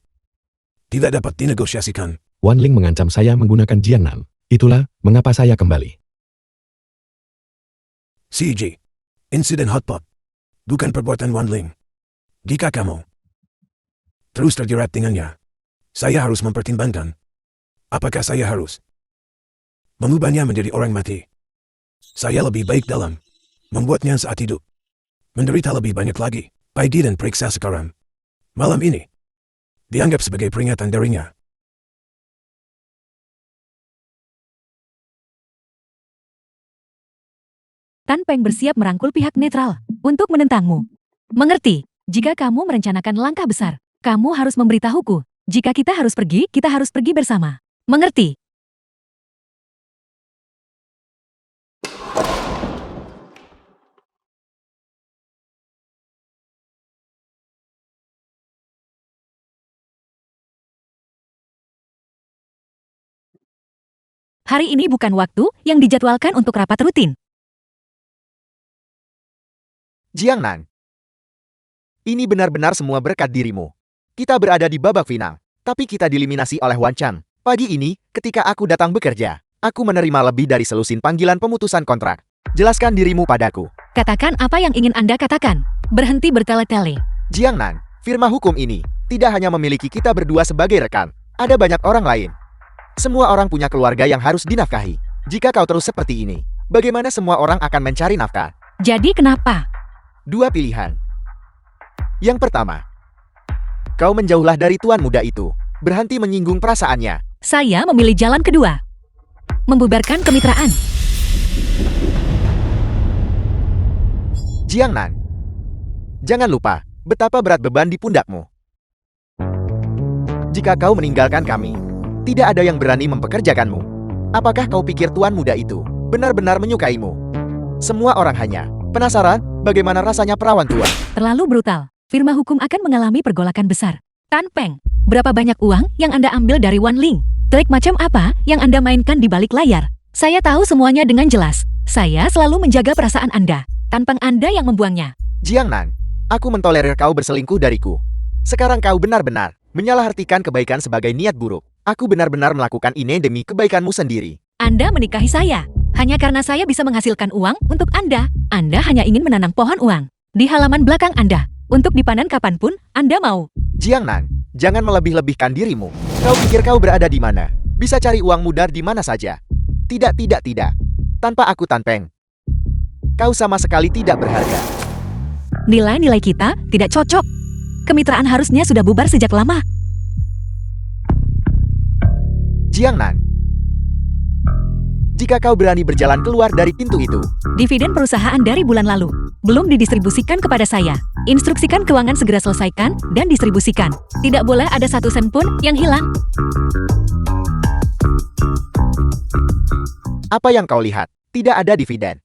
tidak dapat dinegosiasikan. Wan Ling mengancam saya menggunakan Jianan. Itulah mengapa saya kembali. CJ. Insiden hotpot. Bukan perbuatan Wan Ling. Jika kamu terus terjerat dengannya, saya harus mempertimbangkan. Apakah saya harus mengubahnya menjadi orang mati? Saya lebih baik dalam membuatnya saat hidup. Menderita lebih banyak lagi. Paidi dan periksa sekarang. Malam ini dianggap sebagai peringatan darinya. Tan Peng bersiap merangkul pihak netral untuk menentangmu. Mengerti? Jika kamu merencanakan langkah besar, kamu harus memberitahuku. Jika kita harus pergi bersama. Mengerti? Hari ini bukan waktu yang dijadwalkan untuk rapat rutin. Jiangnan. Ini benar-benar semua berkat dirimu. Kita berada di babak final, tapi kita dieliminasi oleh Wan Chang. Pagi ini, ketika aku datang bekerja, aku menerima lebih dari selusin panggilan pemutusan kontrak. Jelaskan dirimu padaku. Katakan apa yang ingin Anda katakan. Berhenti bertele-tele. Jiangnan, firma hukum ini tidak hanya memiliki kita berdua sebagai rekan. Ada banyak orang lain. Semua orang punya keluarga yang harus dinafkahi. Jika kau terus seperti ini, bagaimana semua orang akan mencari nafkah? Jadi kenapa? Dua pilihan. Yang pertama, kau menjauhlah dari tuan muda itu. Berhenti menyinggung perasaannya. Saya memilih jalan kedua. Membubarkan kemitraan. Jiangnan, jangan lupa betapa berat beban di pundakmu. Jika kau meninggalkan kami, tidak ada yang berani mempekerjakanmu. Apakah kau pikir tuan muda itu benar-benar menyukaimu? Semua orang hanya penasaran bagaimana rasanya perawan tua. Terlalu brutal. Firma hukum akan mengalami pergolakan besar. Tan Peng, berapa banyak uang yang Anda ambil dari Wan Ling? Trik macam apa yang Anda mainkan di balik layar? Saya tahu semuanya dengan jelas. Saya selalu menjaga perasaan Anda. Tanpa Anda yang membuangnya. Jiangnan, aku mentolerir kau berselingkuh dariku. Sekarang kau benar-benar menyalahartikan kebaikan sebagai niat buruk. Aku benar-benar melakukan ini demi kebaikanmu sendiri. Anda menikahi saya hanya karena saya bisa menghasilkan uang untuk Anda. Anda hanya ingin menanam pohon uang di halaman belakang Anda. Untuk dipanen kapanpun Anda mau. Jiangnan, jangan melebih-lebihkan dirimu. Kau pikir kau berada di mana? Bisa cari uang mudah di mana saja. Tidak. Tanpa aku Tan Peng, kau sama sekali tidak berharga. Nilai-nilai kita tidak cocok. Kemitraan harusnya sudah bubar sejak lama. Jiangnan, jika kau berani berjalan keluar dari pintu itu, Dividen perusahaan dari bulan lalu belum didistribusikan kepada saya. Instruksikan keuangan segera selesaikan dan distribusikan. Tidak boleh ada satu sen pun yang hilang. apa yang kau lihat? Tidak ada dividen.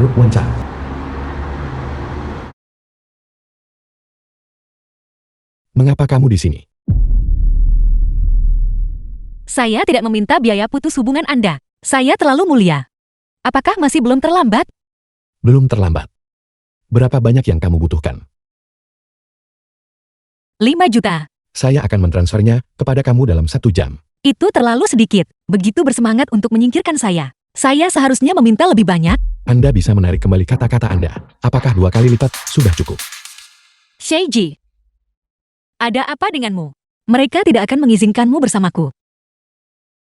Grup Wan Chang. Mengapa kamu di sini? Saya tidak meminta biaya putus hubungan Anda. Saya terlalu mulia. Apakah masih belum terlambat? Belum terlambat. Berapa banyak yang kamu butuhkan? 5 juta. Saya akan mentransfernya kepada kamu dalam 1 jam. Itu terlalu sedikit. Begitu bersemangat untuk menyingkirkan saya. Saya seharusnya meminta lebih banyak. Anda bisa menarik kembali kata-kata Anda. Apakah 2 kali lipat sudah cukup? Sheiji, ada apa denganmu? Mereka tidak akan mengizinkanmu bersamaku.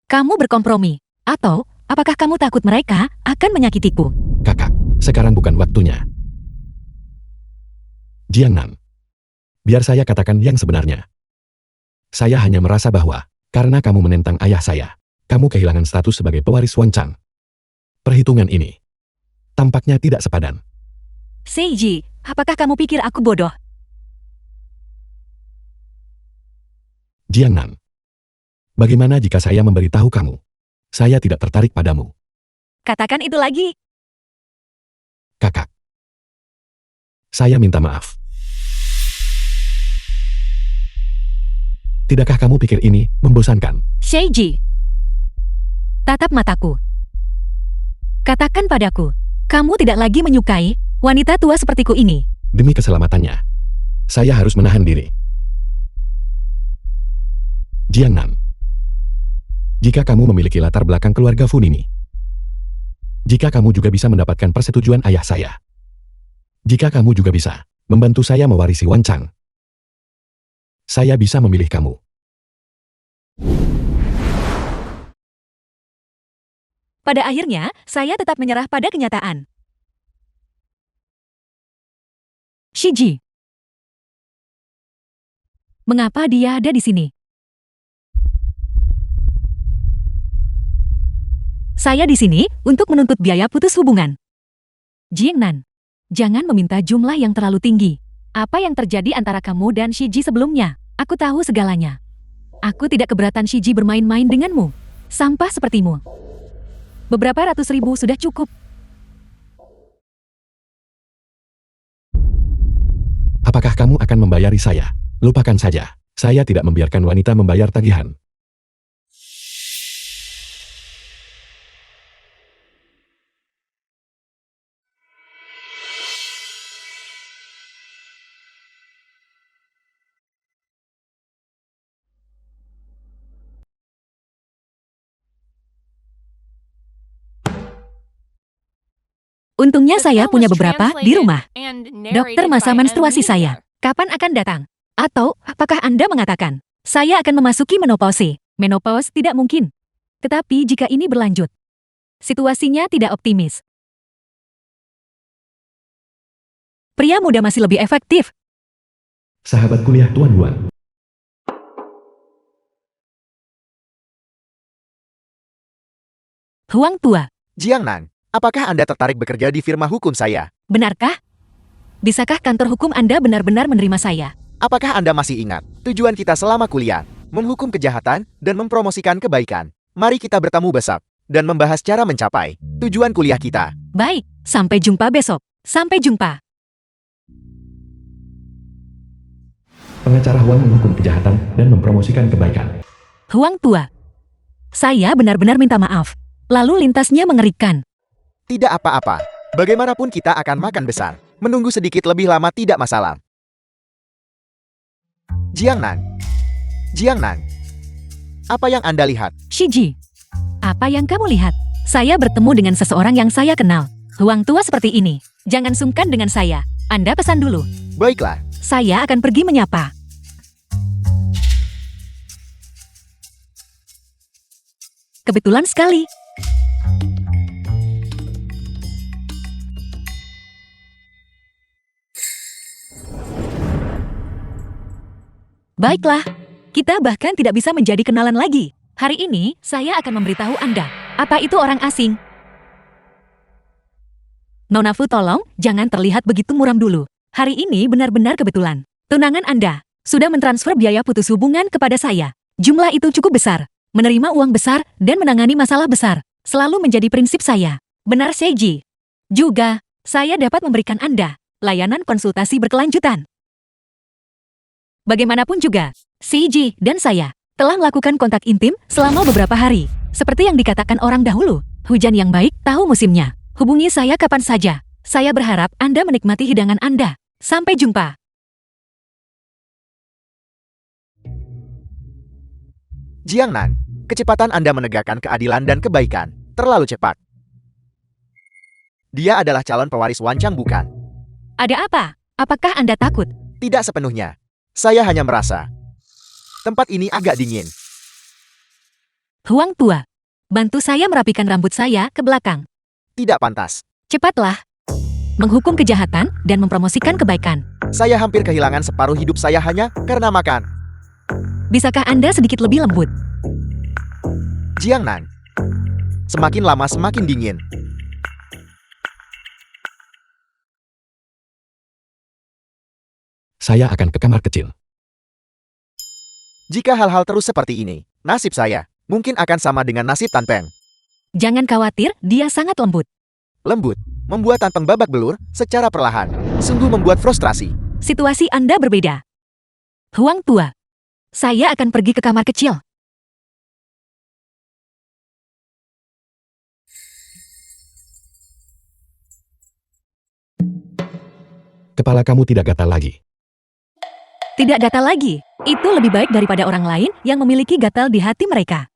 Kamu berkompromi. Atau, apakah kamu takut mereka akan menyakitiku? Kakak, sekarang bukan waktunya. Jiangnan. Biar saya katakan yang sebenarnya. Saya hanya merasa bahwa, karena kamu menentang ayah saya, kamu kehilangan status sebagai pewaris Wan Chang. Perhitungan ini tampaknya tidak sepadan. Sheiji, apakah kamu pikir aku bodoh? Jiangnan. Bagaimana jika saya memberitahu kamu? Saya tidak tertarik padamu. Katakan itu lagi. Kakak. Saya minta maaf. Tidakkah kamu pikir ini membosankan? Sheiji, tatap mataku. Katakan padaku, kamu tidak lagi menyukai wanita tua sepertiku ini. Demi keselamatannya, saya harus menahan diri. Jiangnan. Jika kamu memiliki latar belakang keluarga Funimi, jika kamu juga bisa mendapatkan persetujuan ayah saya, jika kamu juga bisa membantu saya mewarisi Wan Chang, saya bisa memilih kamu. Pada akhirnya, saya tetap menyerah pada kenyataan. Sheiji, mengapa dia ada di sini? Saya di sini untuk menuntut biaya putus hubungan. Jiangnan, jangan meminta jumlah yang terlalu tinggi. Apa yang terjadi antara kamu dan Sheiji sebelumnya? Aku tahu segalanya. Aku tidak keberatan Sheiji bermain-main denganmu. Sampah sepertimu. Beberapa ratus ribu sudah cukup. Apakah kamu akan membayari saya? Lupakan saja. Saya tidak membiarkan wanita membayar tagihan. Untungnya The saya film punya was beberapa di translated rumah. and Dokter narrated masa by menstruasi M. saya, Media. kapan akan datang? Atau, apakah Anda mengatakan, saya akan memasuki menopause? Menopause tidak mungkin. Tetapi jika ini berlanjut, situasinya tidak optimis. Pria muda masih lebih efektif. Sahabat kuliah Tuan Wan. Huang tua, Jiangnan, apakah Anda tertarik bekerja di firma hukum saya? benarkah? Bisakah kantor hukum Anda benar-benar menerima saya? Apakah Anda masih ingat tujuan kita selama kuliah? Menghukum kejahatan dan mempromosikan kebaikan. Mari kita bertemu besok dan membahas cara mencapai tujuan kuliah kita. Baik, sampai jumpa besok. Sampai jumpa. Pengacara Huang menghukum kejahatan dan mempromosikan kebaikan. Huang tua, saya benar-benar minta maaf. Lalu lintasnya mengerikan. Tidak apa-apa. Bagaimanapun kita akan makan besar. Menunggu sedikit lebih lama tidak masalah. Jiangnan. Jiangnan. Apa yang Anda lihat? Shiji, apa yang kamu lihat? Saya bertemu dengan seseorang yang saya kenal. Huang tua seperti ini. Jangan sungkan dengan saya. Anda pesan dulu. Baiklah. Saya akan pergi menyapa. Kebetulan sekali. Baiklah, kita bahkan tidak bisa menjadi kenalan lagi. Hari ini, saya akan memberitahu Anda, apa itu orang asing. Nona Fu, tolong, jangan terlihat begitu muram dulu. Hari ini benar-benar kebetulan. Tunangan Anda sudah mentransfer biaya putus hubungan kepada saya. Jumlah itu cukup besar. Menerima uang besar dan menangani masalah besar selalu menjadi prinsip saya. Benar, Seiji. Juga, saya dapat memberikan Anda layanan konsultasi berkelanjutan. Bagaimanapun juga, Seiji dan saya telah melakukan kontak intim selama beberapa hari. Seperti yang dikatakan orang dahulu, hujan yang baik tahu musimnya. Hubungi saya kapan saja. Saya berharap Anda menikmati hidangan Anda. Sampai jumpa. Jiangnan, kecepatan Anda menegakkan keadilan dan kebaikan terlalu cepat. Dia adalah calon pewaris Wanchang, bukan? Ada apa? Apakah Anda takut? Tidak sepenuhnya. Saya hanya merasa tempat ini agak dingin. Huang tua, bantu saya merapikan rambut saya ke belakang. Tidak pantas. Cepatlah. Menghukum kejahatan dan mempromosikan kebaikan. Saya hampir kehilangan separuh hidup saya hanya karena makan. Bisakah Anda sedikit lebih lembut? Jiangnan, semakin lama semakin dingin. Saya akan ke kamar kecil. Jika hal-hal terus seperti ini, nasib saya mungkin akan sama dengan nasib Tan Peng. Jangan khawatir, dia sangat lembut. Lembut, membuat Tan Peng babak belur secara perlahan. Sungguh membuat frustrasi. Situasi Anda berbeda. Huang tua, saya akan pergi ke kamar kecil. Kepala kamu tidak gatal lagi. Tidak gatal lagi. Itu lebih baik daripada orang lain yang memiliki gatal di hati mereka.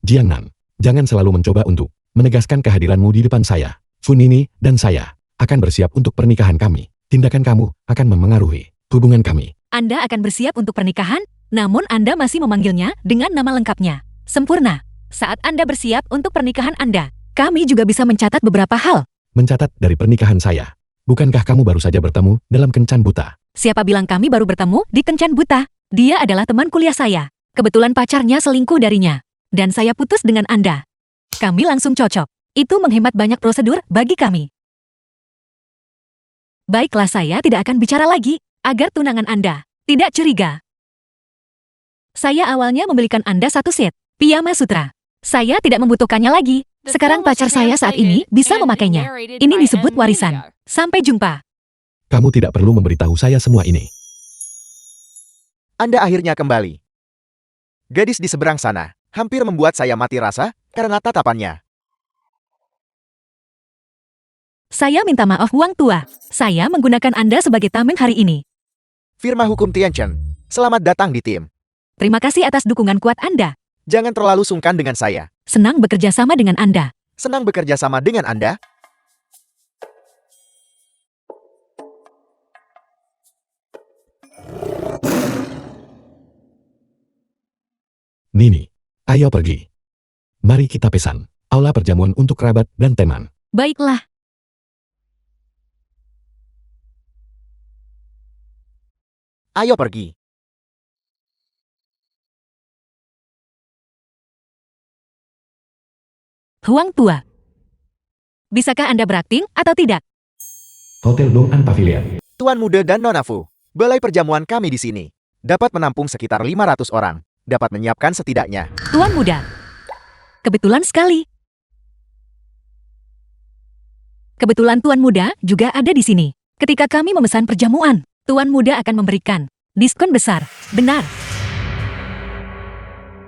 Jiangnan, jangan selalu mencoba untuk menegaskan kehadiranmu di depan saya. Funini dan saya akan bersiap untuk pernikahan kami. Tindakan kamu akan memengaruhi hubungan kami. Anda akan bersiap untuk pernikahan, namun Anda masih memanggilnya dengan nama lengkapnya. Sempurna. Saat Anda bersiap untuk pernikahan Anda, kami juga bisa mencatat beberapa hal. Mencatat dari pernikahan saya. Bukankah kamu baru saja bertemu dalam kencan buta? Siapa bilang kami baru bertemu di kencan buta? Dia adalah teman kuliah saya. Kebetulan pacarnya selingkuh darinya. Dan saya putus dengan Anda. Kami langsung cocok. Itu menghemat banyak prosedur bagi kami. Baiklah, saya tidak akan bicara lagi, agar tunangan Anda tidak curiga. Saya awalnya membelikan Anda satu set piyama sutra. Saya tidak membutuhkannya lagi. Sekarang pacar saya saat ini bisa memakainya. Ini disebut warisan. Sampai jumpa. Kamu tidak perlu memberitahu saya semua ini. Anda akhirnya kembali. Gadis di seberang sana hampir membuat saya mati rasa karena tatapannya. Saya minta maaf Wang Tua. Saya menggunakan Anda sebagai tameng hari ini. Firma hukum Tianchen, selamat datang di tim. Terima kasih atas dukungan kuat Anda. Jangan terlalu sungkan dengan saya. Senang bekerja sama dengan Anda. Senang bekerja sama dengan Anda. Nini, ayo pergi. Mari kita pesan. Aula perjamuan untuk kerabat dan teman. Baiklah. Ayo pergi. Huang Tua. Bisakah Anda berakting atau tidak? Hotel Dong An Pavilion. Tuan Muda dan Nona Fu, balai perjamuan kami di sini dapat menampung sekitar 500 orang. Dapat menyiapkan setidaknya. Tuan Muda. Kebetulan sekali. Kebetulan Tuan Muda juga ada di sini. Ketika kami memesan perjamuan, Tuan Muda akan memberikan diskon besar. Benar.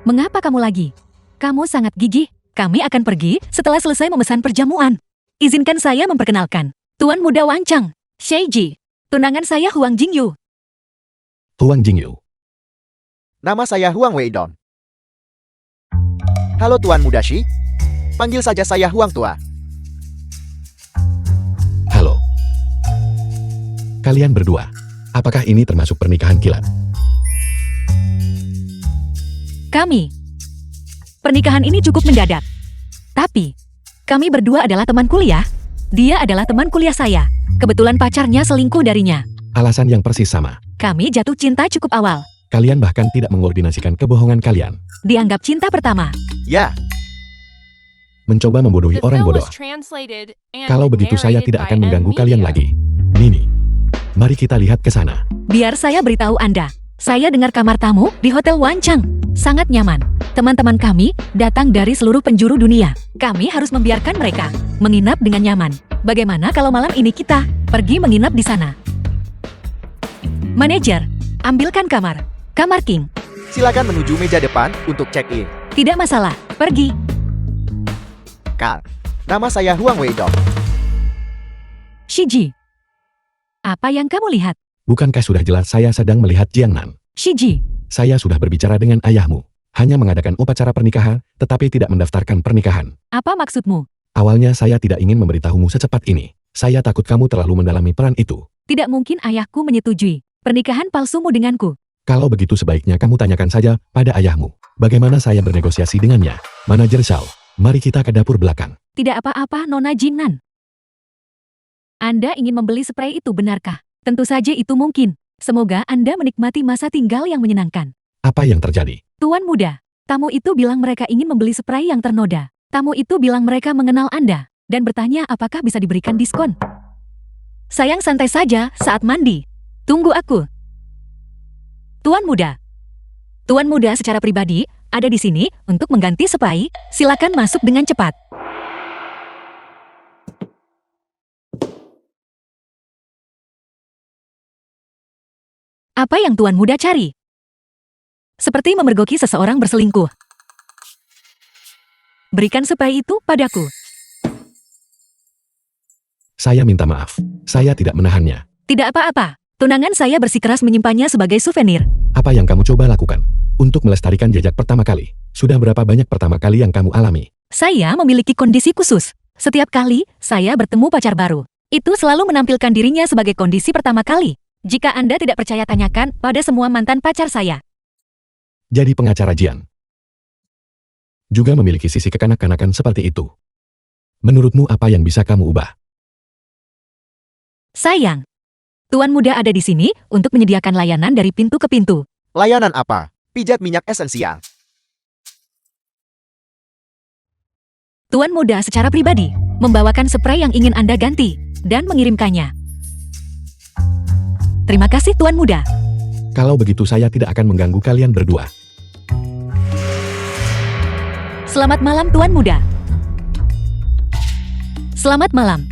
Mengapa kamu lagi? Kamu sangat gigih. Kami akan pergi setelah selesai memesan perjamuan. Izinkan saya memperkenalkan. Tuan Muda Wancang, Sheiji. Tunangan saya Huang Jingyu. Huang Jingyu. Nama saya Huang Weidong. Halo Tuan Muda Shi. Panggil saja saya Huang Tua. Halo. Kalian berdua, apakah ini termasuk pernikahan kilat? Kami. Pernikahan ini cukup mendadak. Tapi, kami berdua adalah teman kuliah. Dia adalah teman kuliah saya. Kebetulan pacarnya selingkuh darinya. Alasan yang persis sama. Kami jatuh cinta cukup awal. Kalian bahkan tidak mengordinasikan kebohongan kalian. Dianggap cinta pertama. Ya, Mencoba membodohi The orang film bodoh. was translated and Kalau begitu saya narrated tidak by akan mengganggu M kalian Media. lagi. Nini, mari kita lihat ke sana. Biar saya beritahu Anda. Saya dengar kamar tamu di Hotel Wancang. Sangat nyaman. Teman-teman kami datang dari seluruh penjuru dunia. Kami harus membiarkan mereka menginap dengan nyaman. Bagaimana kalau malam ini kita pergi menginap di sana? Manajer, ambilkan kamar. Kamar King. silakan menuju meja depan untuk check-in. Tidak masalah. Pergi. Kal, nama saya Huang Weidong. Shiji. Apa yang kamu lihat? Bukankah sudah jelas saya sedang melihat Jiangnan? Shiji. Saya sudah berbicara dengan ayahmu. Hanya mengadakan upacara pernikahan, tetapi tidak mendaftarkan pernikahan. Apa maksudmu? Awalnya saya tidak ingin memberitahumu secepat ini. Saya takut kamu terlalu mendalami peran itu. Tidak mungkin ayahku menyetujui pernikahan palsumu denganku. Kalau begitu sebaiknya kamu tanyakan saja pada ayahmu. Bagaimana saya bernegosiasi dengannya? Manajer Shao, mari kita ke dapur belakang. Tidak apa-apa, Nona Jingnan. Anda ingin membeli spray itu, benarkah? Tentu saja itu mungkin. Semoga Anda menikmati masa tinggal yang menyenangkan. Apa yang terjadi? Tuan muda, tamu itu bilang mereka ingin membeli spray yang ternoda. Tamu itu bilang mereka mengenal Anda dan bertanya apakah bisa diberikan diskon. Sayang, santai saja saat mandi. Tunggu aku. Tuan muda secara pribadi ada di sini untuk mengganti spray. Silakan masuk dengan cepat. Apa yang Tuan muda cari? Seperti memergoki seseorang berselingkuh. Berikan spray itu padaku. Saya minta maaf. Saya tidak menahannya. Tidak apa-apa. Tunangan saya bersikeras menyimpannya sebagai souvenir. Apa yang kamu coba lakukan? Untuk melestarikan jejak pertama kali. Sudah berapa banyak pertama kali yang kamu alami? Saya memiliki kondisi khusus. Setiap kali saya bertemu pacar baru, itu selalu menampilkan dirinya sebagai kondisi pertama kali. Jika Anda tidak percaya, tanyakan pada semua mantan pacar saya. Jadi pengacara Jian juga memiliki sisi kekanak-kanakan seperti itu. Menurutmu apa yang bisa kamu ubah? Sayang, Tuan muda ada di sini untuk menyediakan layanan dari pintu ke pintu. Layanan apa? Pijat minyak esensial. Tuan muda secara pribadi membawakan spray yang ingin Anda ganti dan mengirimkannya. Terima kasih Tuan muda. Kalau begitu saya tidak akan mengganggu kalian berdua. Selamat malam Tuan muda. Selamat malam.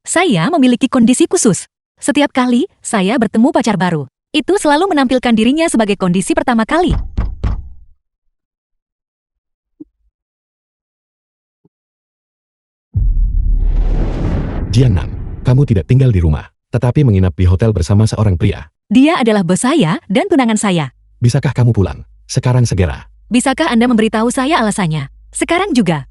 Saya memiliki kondisi khusus. Setiap kali saya bertemu pacar baru, itu selalu menampilkan dirinya sebagai kondisi pertama kali. Jiangnan, kamu tidak tinggal di rumah, tetapi menginap di hotel bersama seorang pria. Dia adalah bos saya dan tunangan saya. Bisakah kamu pulang? Sekarang segera. Bisakah Anda memberitahu saya alasannya? Sekarang juga.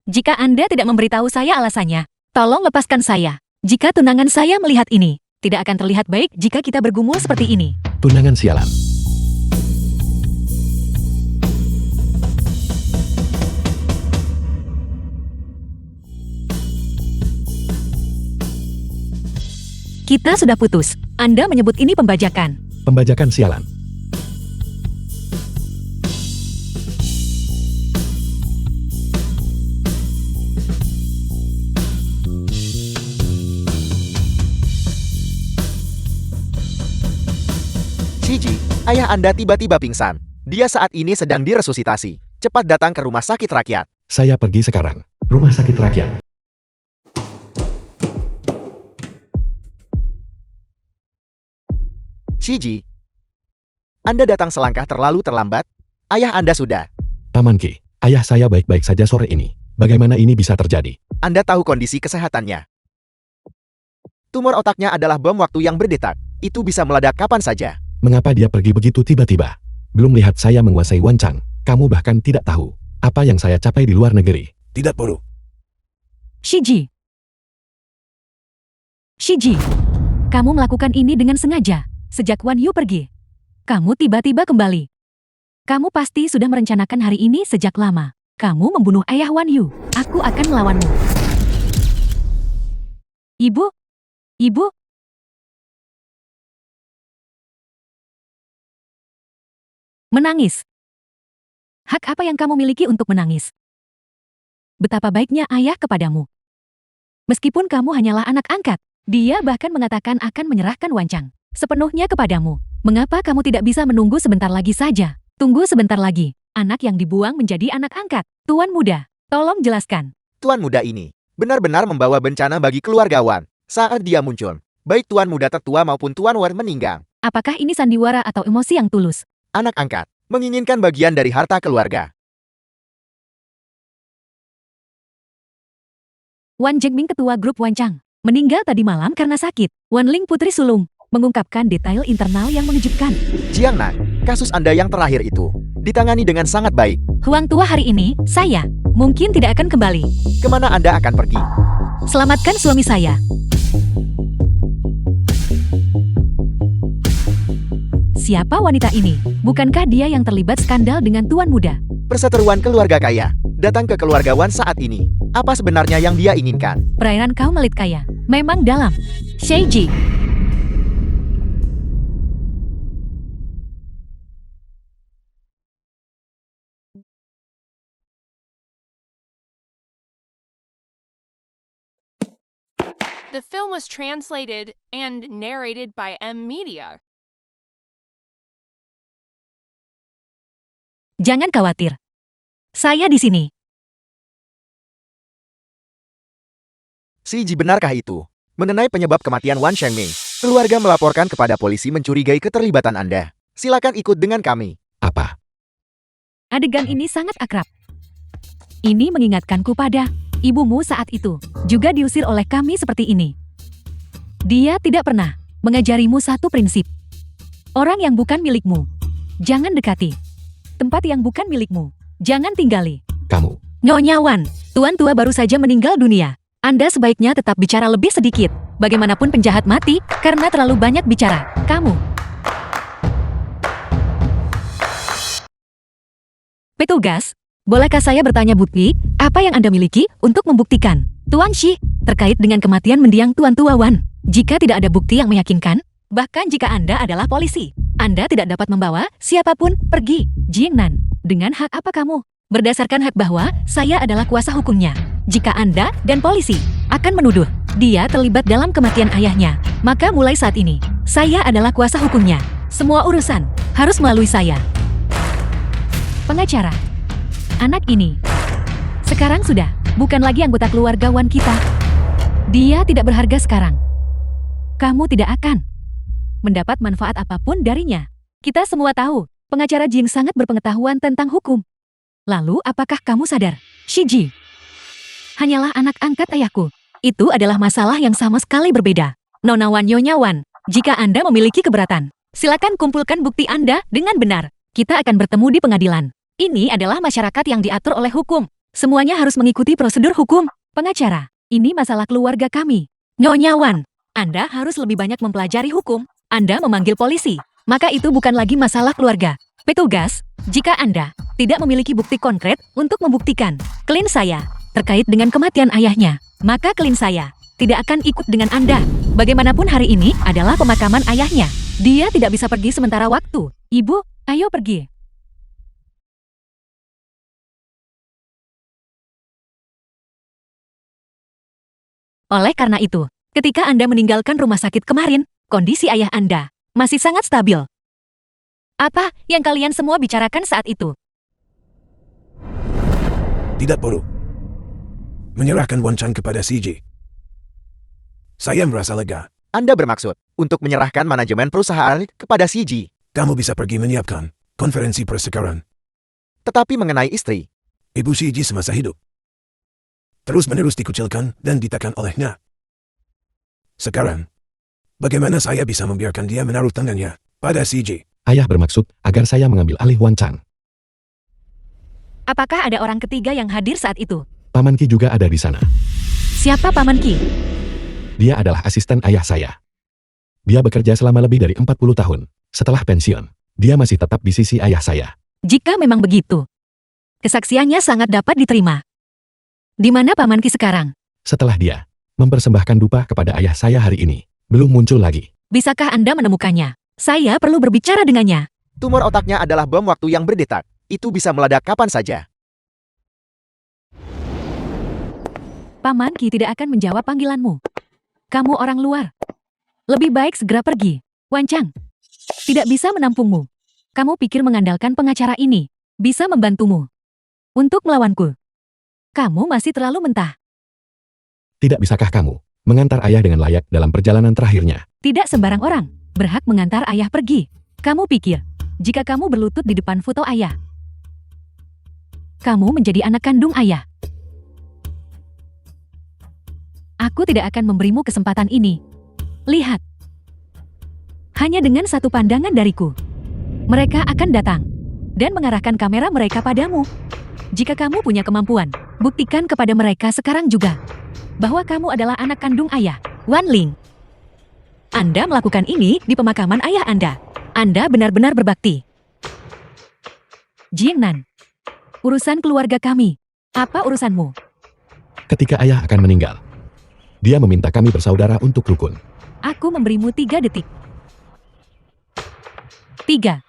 Jika Anda tidak memberitahu saya alasannya, tolong lepaskan saya. Jika tunangan saya melihat ini, tidak akan terlihat baik jika kita bergumul seperti ini. Tunangan sialan. Kita sudah putus. Anda menyebut ini pembajakan. Pembajakan sialan. Shiji, ayah Anda tiba-tiba pingsan. Dia saat ini sedang diresusitasi. Cepat datang ke rumah sakit rakyat. Saya pergi sekarang. Rumah sakit rakyat. Shiji, Anda datang selangkah terlalu terlambat. Ayah Anda sudah. Paman Ki, ayah saya baik-baik saja sore ini. Bagaimana ini bisa terjadi? Anda tahu kondisi kesehatannya. Tumor otaknya adalah bom waktu yang berdetak. Itu bisa meledak kapan saja. Mengapa dia pergi begitu tiba-tiba? Belum lihat saya menguasai Wancang. Kamu bahkan tidak tahu apa yang saya capai di luar negeri. Tidak perlu. Shiji. Shiji, kamu melakukan ini dengan sengaja. Sejak Wan Yu pergi, kamu tiba-tiba kembali. Kamu pasti sudah merencanakan hari ini sejak lama. Kamu membunuh ayah Wan Yu. Aku akan melawanmu. Ibu? Ibu? Menangis. Hak apa yang kamu miliki untuk menangis? Betapa baiknya ayah kepadamu. Meskipun kamu hanyalah anak angkat, dia bahkan mengatakan akan menyerahkan Wancang sepenuhnya kepadamu. Mengapa kamu tidak bisa menunggu sebentar lagi saja? Tunggu sebentar lagi. Anak yang dibuang menjadi anak angkat. Tuan muda, tolong jelaskan. Tuan muda ini benar-benar membawa bencana bagi keluarga Wan. Saat dia muncul, baik tuan muda tertua maupun tuan Wan meninggal. Apakah ini sandiwara atau emosi yang tulus? Anak angkat menginginkan bagian dari harta keluarga. Wan Jingming, ketua grup Wancang, meninggal tadi malam karena sakit. Wan Ling, putri sulung, mengungkapkan detail internal yang mengejutkan. Jiangnan, kasus Anda yang terakhir itu ditangani dengan sangat baik. Huang tua hari ini, saya mungkin tidak akan kembali. Kemana Anda akan pergi? Selamatkan suami saya. Siapa wanita ini? Bukankah dia yang terlibat skandal dengan tuan muda? Perseteruan keluarga kaya datang ke keluarga Wan saat ini. Apa sebenarnya yang dia inginkan? Perairan kaum elit kaya memang dalam. Sheiji. The film was translated and narrated by M Media. Jangan khawatir. Saya di sini. Shiji, benarkah itu? Mengenai penyebab kematian Wan Shengming, keluarga melaporkan kepada polisi mencurigai keterlibatan Anda. Silakan ikut dengan kami. Apa? Adegan ini sangat akrab. Ini mengingatkanku pada ibumu saat itu, juga diusir oleh kami seperti ini. Dia tidak pernah mengajarimu satu prinsip. Orang yang bukan milikmu, jangan dekati. Tempat yang bukan milikmu, jangan tinggali. Kamu. Nyonya Wan, tuan tua baru saja meninggal dunia. Anda sebaiknya tetap bicara lebih sedikit. Bagaimanapun penjahat mati karena terlalu banyak bicara. Kamu. Petugas, bolehkah saya bertanya bukti apa yang Anda miliki untuk membuktikan? Tuan Shi, terkait dengan kematian mendiang Tuan Tua Wan. Jika tidak ada bukti yang meyakinkan, bahkan jika Anda adalah polisi, Anda tidak dapat membawa siapapun pergi. Jiangnan, dengan hak apa kamu? Berdasarkan hak bahwa saya adalah kuasa hukumnya. Jika Anda dan polisi akan menuduh dia terlibat dalam kematian ayahnya, maka mulai saat ini, saya adalah kuasa hukumnya. Semua urusan harus melalui saya. Pengacara. Anak ini sekarang sudah bukan lagi anggota keluarga Wan kita. Dia tidak berharga sekarang. Kamu tidak akan mendapat manfaat apapun darinya. Kita semua tahu, pengacara Jing sangat berpengetahuan tentang hukum. Lalu apakah kamu sadar? Shiji hanyalah anak angkat ayahku. Itu adalah masalah yang sama sekali berbeda. Nona Wan, Nyonya Wan, jika Anda memiliki keberatan, silakan kumpulkan bukti Anda dengan benar. Kita akan bertemu di pengadilan. Ini adalah masyarakat yang diatur oleh hukum. Semuanya harus mengikuti prosedur hukum. Pengacara, ini masalah keluarga kami. Nyonya Wan, Anda harus lebih banyak mempelajari hukum. Anda memanggil polisi, maka itu bukan lagi masalah keluarga. Petugas, jika Anda tidak memiliki bukti konkret untuk membuktikan klien saya terkait dengan kematian ayahnya, maka klien saya tidak akan ikut dengan Anda. Bagaimanapun hari ini adalah pemakaman ayahnya. Dia tidak bisa pergi sementara waktu. Ibu, ayo pergi. Oleh karena itu, ketika Anda meninggalkan rumah sakit kemarin, kondisi ayah Anda masih sangat stabil. Apa yang kalian semua bicarakan saat itu? Tidak perlu menyerahkan Wan Chang kepada CJ. Saya merasa lega. Anda bermaksud untuk menyerahkan manajemen perusahaan kepada CG. Kamu bisa pergi menyiapkan konferensi persekarang. Tetapi mengenai istri, Ibu CJ semasa hidup terus-menerus dikucilkan dan ditekan olehnya. Sekarang, bagaimana saya bisa membiarkan dia menaruh tangannya pada CJ? Ayah bermaksud agar saya mengambil alih Wan Chang. Apakah ada orang ketiga yang hadir saat itu? Paman Ki juga ada di sana. Siapa Paman Ki? Dia adalah asisten ayah saya. Dia bekerja selama lebih dari 40 tahun. Setelah pensiun, dia masih tetap di sisi ayah saya. Jika memang begitu, kesaksiannya sangat dapat diterima. Di mana Paman Ki sekarang? Setelah dia mempersembahkan dupa kepada ayah saya hari ini, belum muncul lagi. Bisakah Anda menemukannya? Saya perlu berbicara dengannya. tumor otaknya adalah bom waktu yang berdetak. Itu bisa meledak kapan saja. Paman Ki tidak akan menjawab panggilanmu. Kamu orang luar. Lebih baik segera pergi. Wan Chang tidak bisa menampungmu. Kamu pikir mengandalkan pengacara ini bisa membantumu untuk melawanku? Kamu masih terlalu mentah. Tidak bisakah kamu mengantar ayah dengan layak dalam perjalanan terakhirnya? Tidak sembarang orang berhak mengantar ayah pergi. Kamu pikir, jika kamu berlutut di depan foto ayah, kamu menjadi anak kandung ayah? Aku tidak akan memberimu kesempatan ini. Lihat. Hanya dengan satu pandangan dariku, mereka akan datang dan mengarahkan kamera mereka padamu. Jika kamu punya kemampuan, buktikan kepada mereka sekarang juga bahwa kamu adalah anak kandung ayah, Wan Ling. Anda melakukan ini di pemakaman ayah Anda. Anda benar-benar berbakti. Jingnan, urusan keluarga kami. Apa urusanmu? Ketika ayah akan meninggal, dia meminta kami bersaudara untuk rukun. Aku memberimu 3 detik. 3,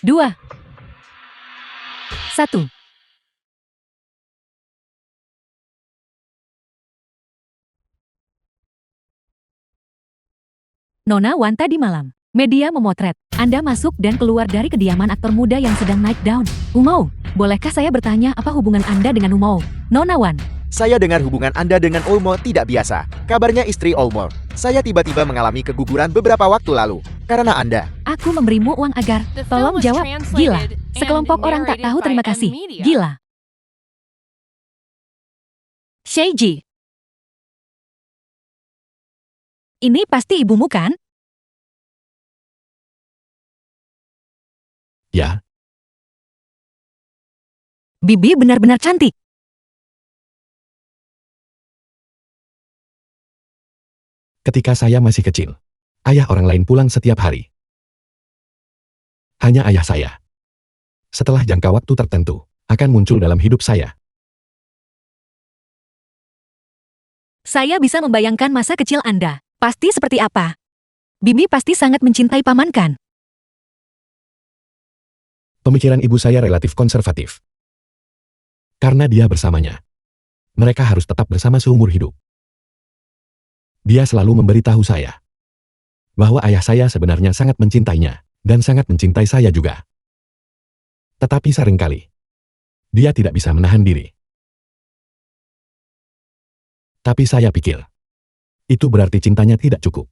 2, 1. Nona Wan, tadi malam, media memotret Anda masuk dan keluar dari kediaman aktor muda yang sedang naik daun. Umau, bolehkah saya bertanya apa hubungan Anda dengan Umau? Nona Wan. Saya dengar hubungan Anda dengan Olmo tidak biasa. Kabarnya istri Olmo. Saya tiba-tiba mengalami keguguran beberapa waktu lalu. Karena Anda. Aku memberimu uang agar, The film tolong was jawab, gila. translated Sekelompok and orang tak narrated tahu by terima M kasih, Media. gila. Sheiji. Ini pasti ibumu kan? Ya, Bibi benar-benar cantik. ketika saya masih kecil, ayah orang lain pulang setiap hari. Hanya ayah saya. Setelah jangka waktu tertentu, akan muncul dalam hidup saya. Saya bisa membayangkan masa kecil Anda. Pasti seperti apa? Bibi pasti sangat mencintai paman kan? Pemikiran ibu saya relatif konservatif. Karena dia bersamanya, mereka harus tetap bersama seumur hidup. Dia selalu memberitahu saya bahwa ayah saya sebenarnya sangat mencintainya dan sangat mencintai saya juga. Tetapi seringkali, dia tidak bisa menahan diri. Tapi saya pikir, itu berarti cintanya tidak cukup.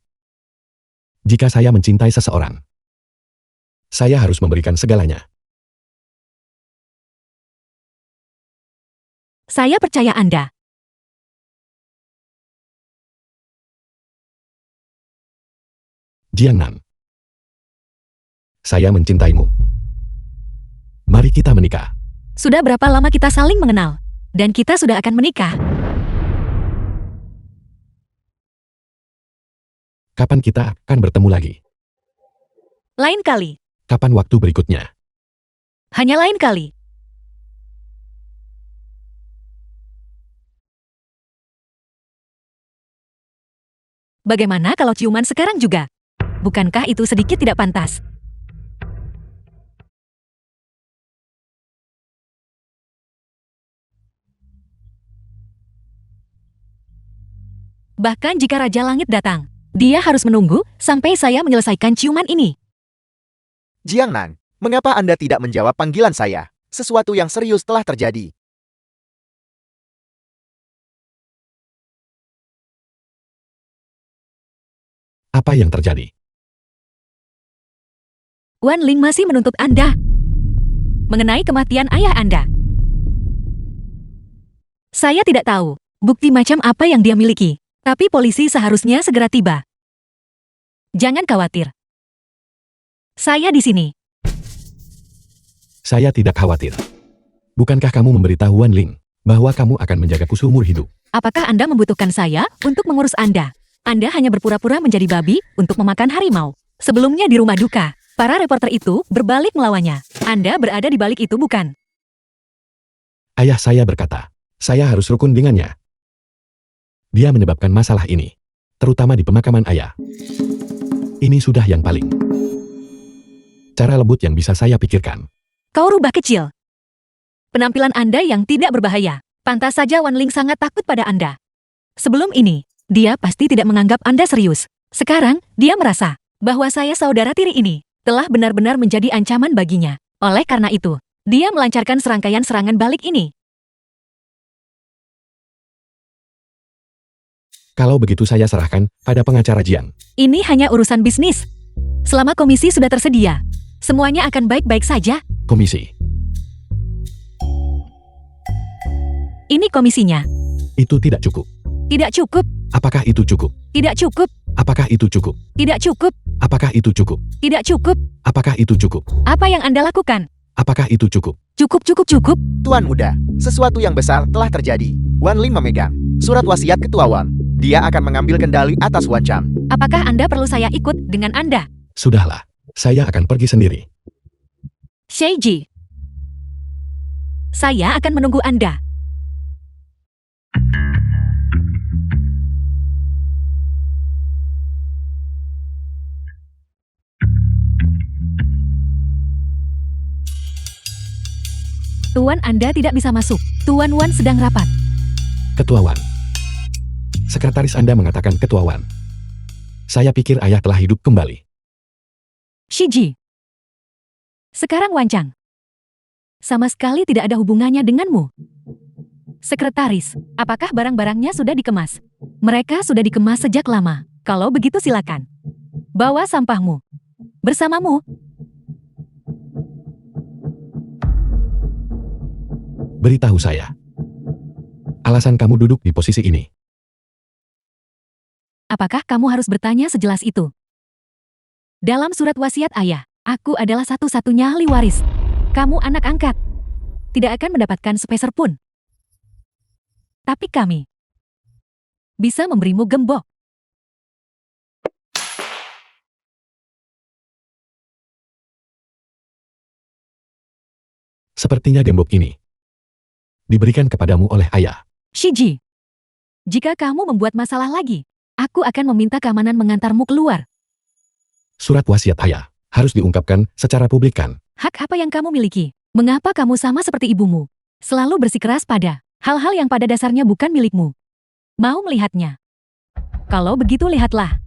Jika saya mencintai seseorang, saya harus memberikan segalanya. Saya percaya Anda. Jiangnan, saya mencintaimu. Mari kita menikah. Sudah berapa lama kita saling mengenal? Dan kita sudah akan menikah. Kapan kita akan bertemu lagi? Lain kali. Kapan waktu berikutnya? Hanya lain kali. Bagaimana kalau ciuman sekarang juga? Bukankah itu sedikit tidak pantas? Bahkan jika Raja Langit datang, dia harus menunggu sampai saya menyelesaikan ciuman ini. Jiangnan, mengapa Anda tidak menjawab panggilan saya? Sesuatu yang serius telah terjadi. Apa yang terjadi? Wan Ling masih menuntut Anda mengenai kematian ayah Anda. Saya tidak tahu bukti macam apa yang dia miliki, tapi polisi seharusnya segera tiba. Jangan khawatir. Saya di sini. Saya tidak khawatir. Bukankah kamu memberitahu Wan Ling bahwa kamu akan menjagaku seumur hidup? Apakah Anda membutuhkan saya untuk mengurus Anda? Anda hanya berpura-pura menjadi babi untuk memakan harimau. Sebelumnya di rumah duka, para reporter itu berbalik melawannya. Anda berada di balik itu, bukan? Ayah saya berkata, saya harus rukun dengannya. Dia menyebabkan masalah ini, terutama di pemakaman ayah. Ini sudah yang paling cara lembut yang bisa saya pikirkan. Kau rubah kecil. Penampilan Anda yang tidak berbahaya. Pantas saja Wan Ling sangat takut pada Anda. Sebelum ini, dia pasti tidak menganggap Anda serius. Sekarang, dia merasa bahwa saya saudara tiri ini telah benar-benar menjadi ancaman baginya. Oleh karena itu, dia melancarkan serangkaian serangan balik ini. Kalau begitu saya serahkan pada pengacara Jiang. Ini hanya urusan bisnis. Selama komisi sudah tersedia, semuanya akan baik-baik saja. Komisi, Ini komisinya. itu tidak cukup. Tidak cukup. Apakah itu cukup? Tidak cukup. Apakah itu cukup? Tidak cukup. Apakah itu cukup? Tidak cukup. Apakah itu cukup? Apa yang Anda lakukan? Apakah itu cukup? Cukup, cukup, cukup. Tuan muda, sesuatu yang besar telah terjadi. Wan Ling memegang surat wasiat ketua Wan. Dia akan mengambil kendali atas Wan Chang. Apakah Anda perlu saya ikut dengan Anda? Sudahlah, saya akan pergi sendiri. Sheiji. Saya akan menunggu Anda. Tuan Anda tidak bisa masuk. Tuan Wan sedang rapat. Ketua Wan. Sekretaris Anda mengatakan Ketua Wan. Saya pikir ayah telah hidup kembali. Shiji. Sekarang Wan Chang. Sama sekali tidak ada hubungannya denganmu. Sekretaris, apakah barang-barangnya sudah dikemas? Mereka sudah dikemas sejak lama. Kalau begitu silakan. Bawa sampahmu. Bersamamu. Beritahu saya. Alasan kamu duduk di posisi ini. Apakah kamu harus bertanya sejelas itu? Dalam surat wasiat ayah, aku adalah satu-satunya ahli waris. Kamu anak angkat. Tidak akan mendapatkan sepeser pun. Tapi kami bisa memberimu gembok. Sepertinya gembok ini diberikan kepadamu oleh ayah. Shiji, jika kamu membuat masalah lagi, aku akan meminta keamanan mengantarmu keluar. Surat wasiat ayah harus diungkapkan secara publik kan? Hak apa yang kamu miliki? Mengapa kamu sama seperti ibumu? Selalu bersikeras pada hal-hal yang pada dasarnya bukan milikmu. Mau melihatnya? Kalau begitu lihatlah.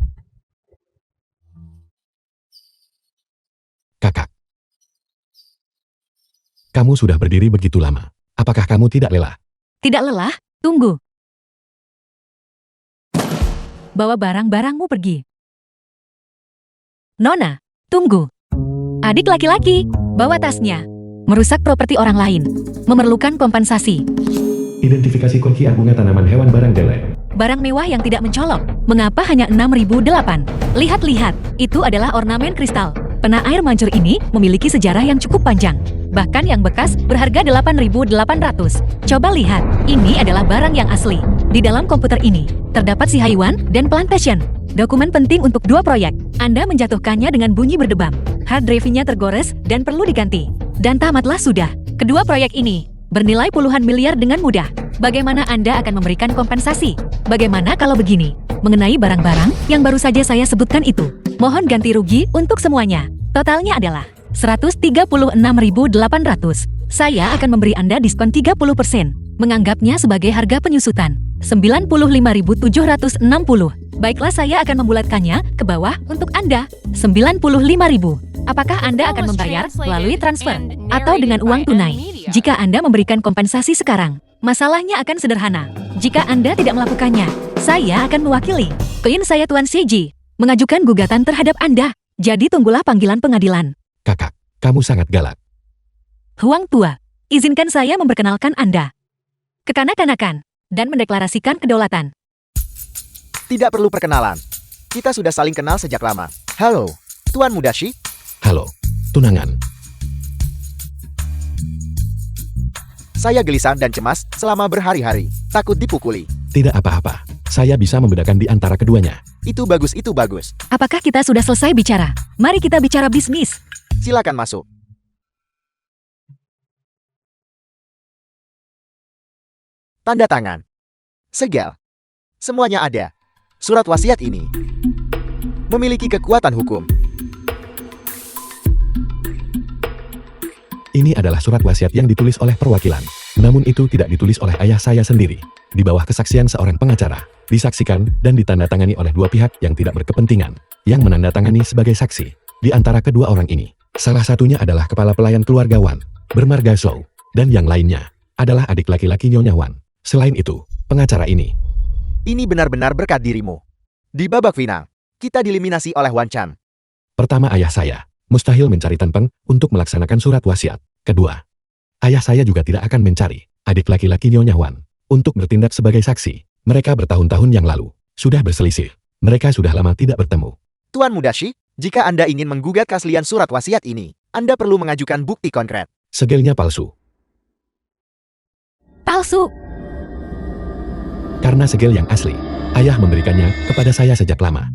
Kakak. Kamu sudah berdiri begitu lama. Apakah kamu tidak lelah? Tidak lelah? Tunggu. bawa barang-barangmu pergi. Nona, tunggu. Adik laki-laki, bawa tasnya. Merusak properti orang lain. Memerlukan kompensasi. Identifikasi kunci bunga tanaman hewan barang delek. Barang mewah yang tidak mencolok. Mengapa hanya 6.008? Lihat-lihat, itu adalah ornamen kristal. Pena air mancur ini memiliki sejarah yang cukup panjang. Bahkan yang bekas berharga 8.800. Coba lihat, ini adalah barang yang asli. Di dalam komputer ini, terdapat si Haiwan dan Plantation. Dokumen penting untuk 2 proyek. Anda menjatuhkannya dengan bunyi berdebam. Hard drive-nya tergores dan perlu diganti. Dan tamatlah sudah. Kedua proyek ini bernilai puluhan miliar dengan mudah. Bagaimana Anda akan memberikan kompensasi? Bagaimana kalau begini? Mengenai barang-barang yang baru saja saya sebutkan itu, mohon ganti rugi untuk semuanya. Totalnya adalah 136.800. Saya akan memberi Anda diskon 30%. Menganggapnya sebagai harga penyusutan. 95.760. Baiklah, saya akan membulatkannya ke bawah untuk Anda. 95.000. Apakah Anda akan membayar melalui transfer atau dengan uang tunai? Jika Anda memberikan kompensasi sekarang, masalahnya akan sederhana. Jika Anda tidak melakukannya, saya akan mewakili. Klien saya Tuan CG mengajukan gugatan terhadap Anda. Jadi tunggulah panggilan pengadilan. Kakak, kamu sangat galak. Huang tua, izinkan saya memperkenalkan Anda. Kekanak-kanakan dan mendeklarasikan kedaulatan. Tidak perlu perkenalan. Kita sudah saling kenal sejak lama. Halo, Tuan Mudashi. Halo, tunangan. Saya gelisah dan cemas selama berhari-hari. Takut dipukuli. Tidak apa-apa. Saya bisa membedakan di antara keduanya. Itu bagus, itu bagus. Apakah kita sudah selesai bicara? Mari kita bicara bisnis. Silakan masuk. Tanda tangan. Segel. Semuanya ada. Surat wasiat ini memiliki kekuatan hukum. Ini adalah surat wasiat yang ditulis oleh perwakilan. Namun itu tidak ditulis oleh ayah saya sendiri. Di bawah kesaksian seorang pengacara, disaksikan dan ditandatangani oleh 2 pihak yang tidak berkepentingan, yang menandatangani sebagai saksi. Di antara kedua orang ini, salah satunya adalah kepala pelayan keluarga Wan, bermarga Zhou, dan yang lainnya adalah adik laki-laki Nyonya Wan. Selain itu, pengacara ini. Ini benar-benar berkat dirimu. Di babak final, kita dieliminasi oleh Wan Chan. Pertama, ayah saya mustahil mencari Tanpeng untuk melaksanakan surat wasiat. Kedua, ayah saya juga tidak akan mencari adik laki-laki Nyonya Wan untuk bertindak sebagai saksi. Mereka bertahun-tahun yang lalu sudah berselisih. Mereka sudah lama tidak bertemu. Tuan Mudashi, jika Anda ingin menggugat keaslian surat wasiat ini, Anda perlu mengajukan bukti konkret. Segelnya palsu. Palsu. Karena segel yang asli, ayah memberikannya kepada saya sejak lama.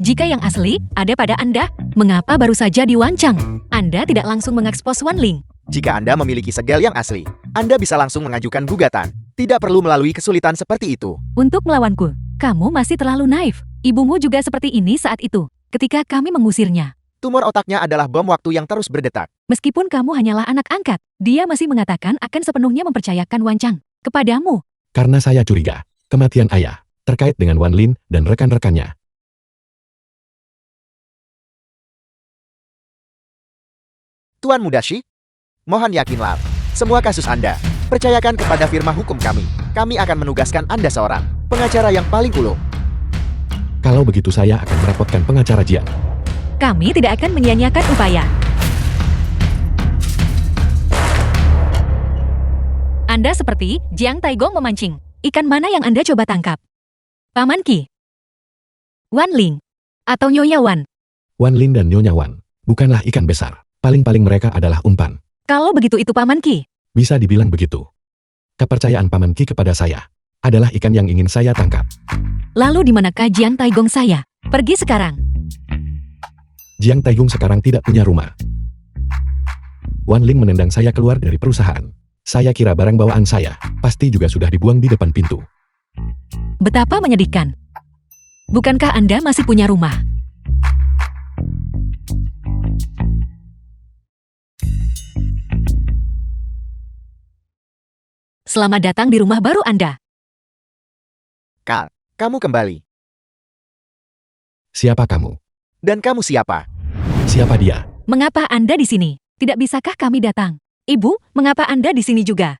Jika yang asli ada pada Anda, mengapa baru saja diwancang? Anda tidak langsung mengekspos Wan Ling. Jika Anda memiliki segel yang asli, Anda bisa langsung mengajukan gugatan. Tidak perlu melalui kesulitan seperti itu. Untuk melawanku, kamu masih terlalu naif. Ibumu juga seperti ini saat itu, ketika kami mengusirnya. Tumor otaknya adalah bom waktu yang terus berdetak. Meskipun kamu hanyalah anak angkat, dia masih mengatakan akan sepenuhnya mempercayakan Wancang kepadamu. Karena saya curiga, kematian ayah terkait dengan Wan Lin dan rekan-rekannya. Tuan Mudashi, mohon yakinlah, semua kasus Anda, percayakan kepada firma hukum kami. Kami akan menugaskan Anda seorang pengacara yang paling ulung. Kalau begitu saya akan merepotkan pengacara Jiang. Kami tidak akan menyia-nyiakan upaya. Anda seperti Jiang Taigong memancing. Ikan mana yang Anda coba tangkap? Paman Qi, Wan Ling, atau Nyonya Wan? Wan Lin dan Nyonya Wan bukanlah ikan besar. Paling-paling mereka adalah umpan. Kalau begitu itu Paman Qi. Bisa dibilang begitu. Kepercayaan Paman Qi kepada saya adalah ikan yang ingin saya tangkap. Lalu di manakah Jiang Taigong saya? Pergi sekarang. Jiang Taigung sekarang tidak punya rumah. Wan Ling menendang saya keluar dari perusahaan. Saya kira barang bawaan saya pasti juga sudah dibuang di depan pintu. Betapa menyedihkan. Bukankah Anda masih punya rumah? Selamat datang di rumah baru Anda. Kal, kamu kembali. Siapa kamu? Dan kamu siapa? Siapa dia? Mengapa Anda di sini? Tidak bisakah kami datang? Ibu, mengapa Anda di sini juga?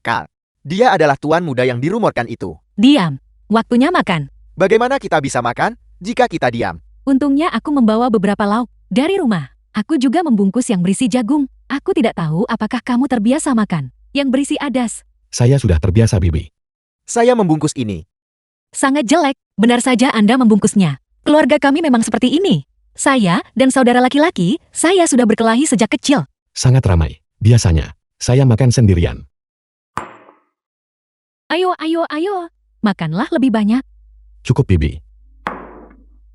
Kak, dia adalah tuan muda yang dirumorkan itu. Diam. Waktunya makan. Bagaimana kita bisa makan jika kita diam? Untungnya aku membawa beberapa lauk dari rumah. Aku juga membungkus yang berisi jagung. Aku tidak tahu apakah kamu terbiasa makan yang berisi adas. Saya sudah terbiasa, Bibi. Saya membungkus ini. Sangat jelek. Benar saja Anda membungkusnya. Keluarga kami memang seperti ini. Saya dan saudara laki-laki, saya sudah berkelahi sejak kecil. Sangat ramai. Biasanya, saya makan sendirian. Ayo, ayo, ayo. Makanlah lebih banyak. Cukup, Bibi.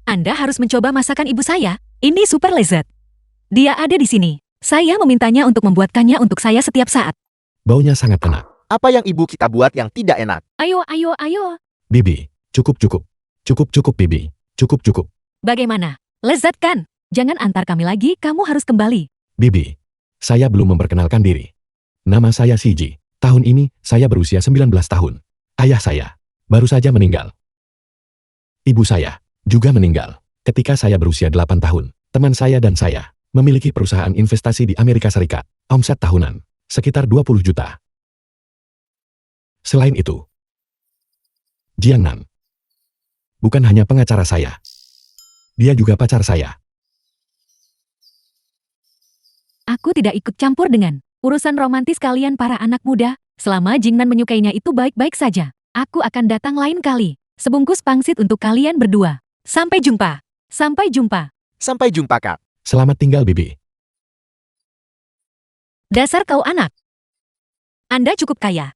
Anda harus mencoba masakan ibu saya. Ini super lezat. Dia ada di sini. Saya memintanya untuk membuatkannya untuk saya setiap saat. Baunya sangat enak. Apa yang ibu kita buat yang tidak enak? Ayo, ayo, ayo. Bibi, cukup. Cukup, Bibi. Cukup. Bagaimana? Lezat kan? Jangan antar kami lagi, kamu harus kembali. Bibi, saya belum memperkenalkan diri. Nama saya Siji. Tahun ini, saya berusia 19 tahun. Ayah saya baru saja meninggal. Ibu saya juga meninggal. Ketika saya berusia 8 tahun, teman saya dan saya memiliki perusahaan investasi di Amerika Serikat. Omset tahunan sekitar 20 juta. Selain itu, Jiang Nan bukan hanya pengacara saya. Dia juga pacar saya. Aku tidak ikut campur dengan urusan romantis kalian para anak muda. Selama Jingnan menyukainya itu baik-baik saja. Aku akan datang lain kali. Sebungkus pangsit untuk kalian berdua. Sampai jumpa. Sampai jumpa. Sampai jumpa, Kak. Selamat tinggal, Bibi. Dasar kau anak. Anda cukup kaya.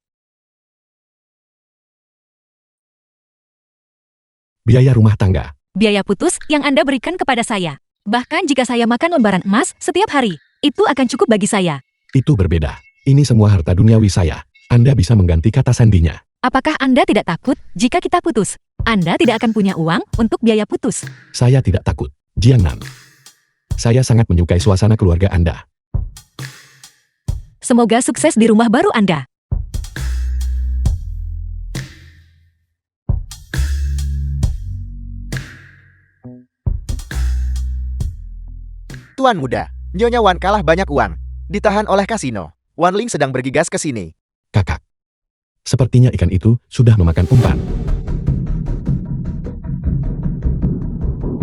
Biaya rumah tangga. Biaya putus yang Anda berikan kepada saya. Bahkan jika saya makan lembaran emas setiap hari, itu akan cukup bagi saya. Itu berbeda. Ini semua harta duniawi saya. Anda bisa mengganti kata sandinya. Apakah Anda tidak takut jika kita putus? Anda tidak akan punya uang untuk biaya putus. Saya tidak takut. Jiang Nan. Saya sangat menyukai suasana keluarga Anda. Semoga sukses di rumah baru Anda. Tuan muda, Nyonya Wan kalah banyak uang. Ditahan oleh kasino. Wan Ling sedang bergegas ke sini. Kakak. Sepertinya ikan itu sudah memakan umpan.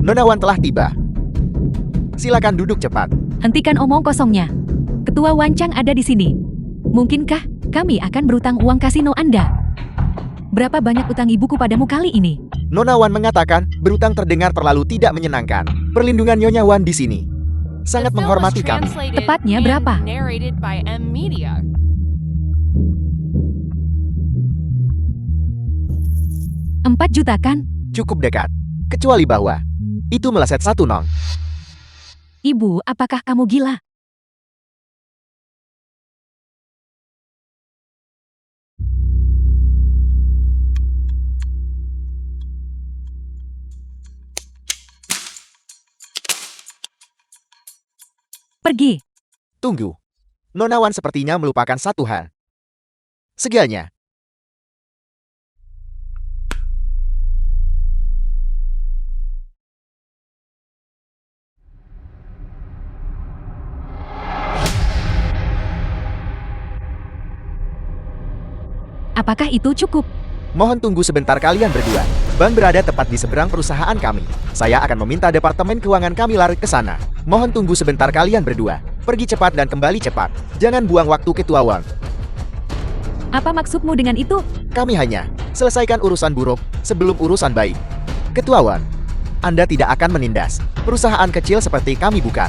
Nona Wan telah tiba. Silakan duduk cepat. Hentikan omong kosongnya. Ketua Wancang ada di sini. Mungkinkah kami akan berutang uang kasino Anda? Berapa banyak utang ibuku padamu kali ini? Nona Wan mengatakan berutang terdengar terlalu tidak menyenangkan. Perlindungan Nyonya Wan di sini sangat The film was menghormati kami. translated Tepatnya and berapa? Narrated by M Media. Rp4 juta kan? Cukup dekat. Kecuali bahwa itu meleset 1 nong. Ibu, apakah kamu gila? Pergi. Tunggu. Nona Wan sepertinya melupakan satu hal. Segalanya. Apakah itu cukup? Mohon tunggu sebentar kalian berdua. Bank berada tepat di seberang perusahaan kami. Saya akan meminta Departemen Keuangan kami lari ke sana. Mohon tunggu sebentar kalian berdua. Pergi cepat dan kembali cepat. Jangan buang waktu Ketua Wan. Apa maksudmu dengan itu? Kami hanya selesaikan urusan buruk sebelum urusan baik. Ketua Wan, Anda tidak akan menindas perusahaan kecil seperti kami bukan.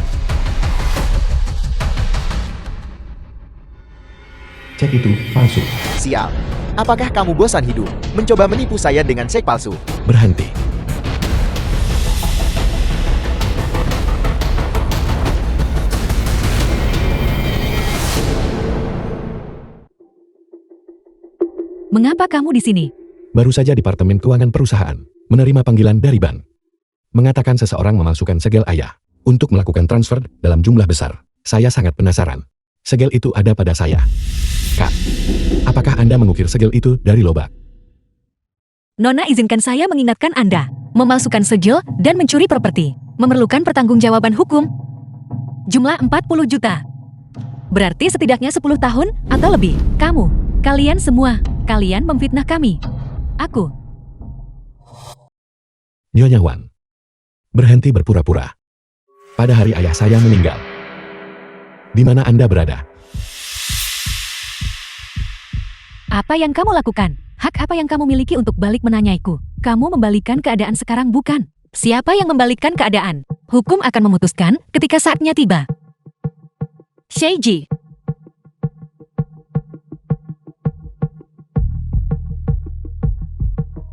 Cek itu palsu. Sial. Apakah kamu bosan hidup mencoba menipu saya dengan cek palsu? Berhenti. Mengapa kamu di sini? Baru saja Departemen Keuangan Perusahaan menerima panggilan dari bank. Mengatakan seseorang memalsukan segel ayah untuk melakukan transfer dalam jumlah besar. Saya sangat penasaran. Segel itu ada pada saya. Kak, apakah Anda mengukir segel itu dari lobak? Nona izinkan saya mengingatkan Anda. Memalsukan segel dan mencuri properti memerlukan pertanggungjawaban hukum. Jumlah 40 juta. Berarti setidaknya 10 tahun atau lebih. Kamu Kalian semua, kalian memfitnah kami. Aku, Nyonya Wan. Berhenti berpura-pura. Pada hari ayah saya meninggal. Di mana Anda berada? apa yang kamu lakukan? Hak apa yang kamu miliki untuk balik menanyaiku? Kamu membalikkan keadaan sekarang bukan? Siapa yang membalikkan keadaan? Hukum akan memutuskan ketika saatnya tiba. Sheiji,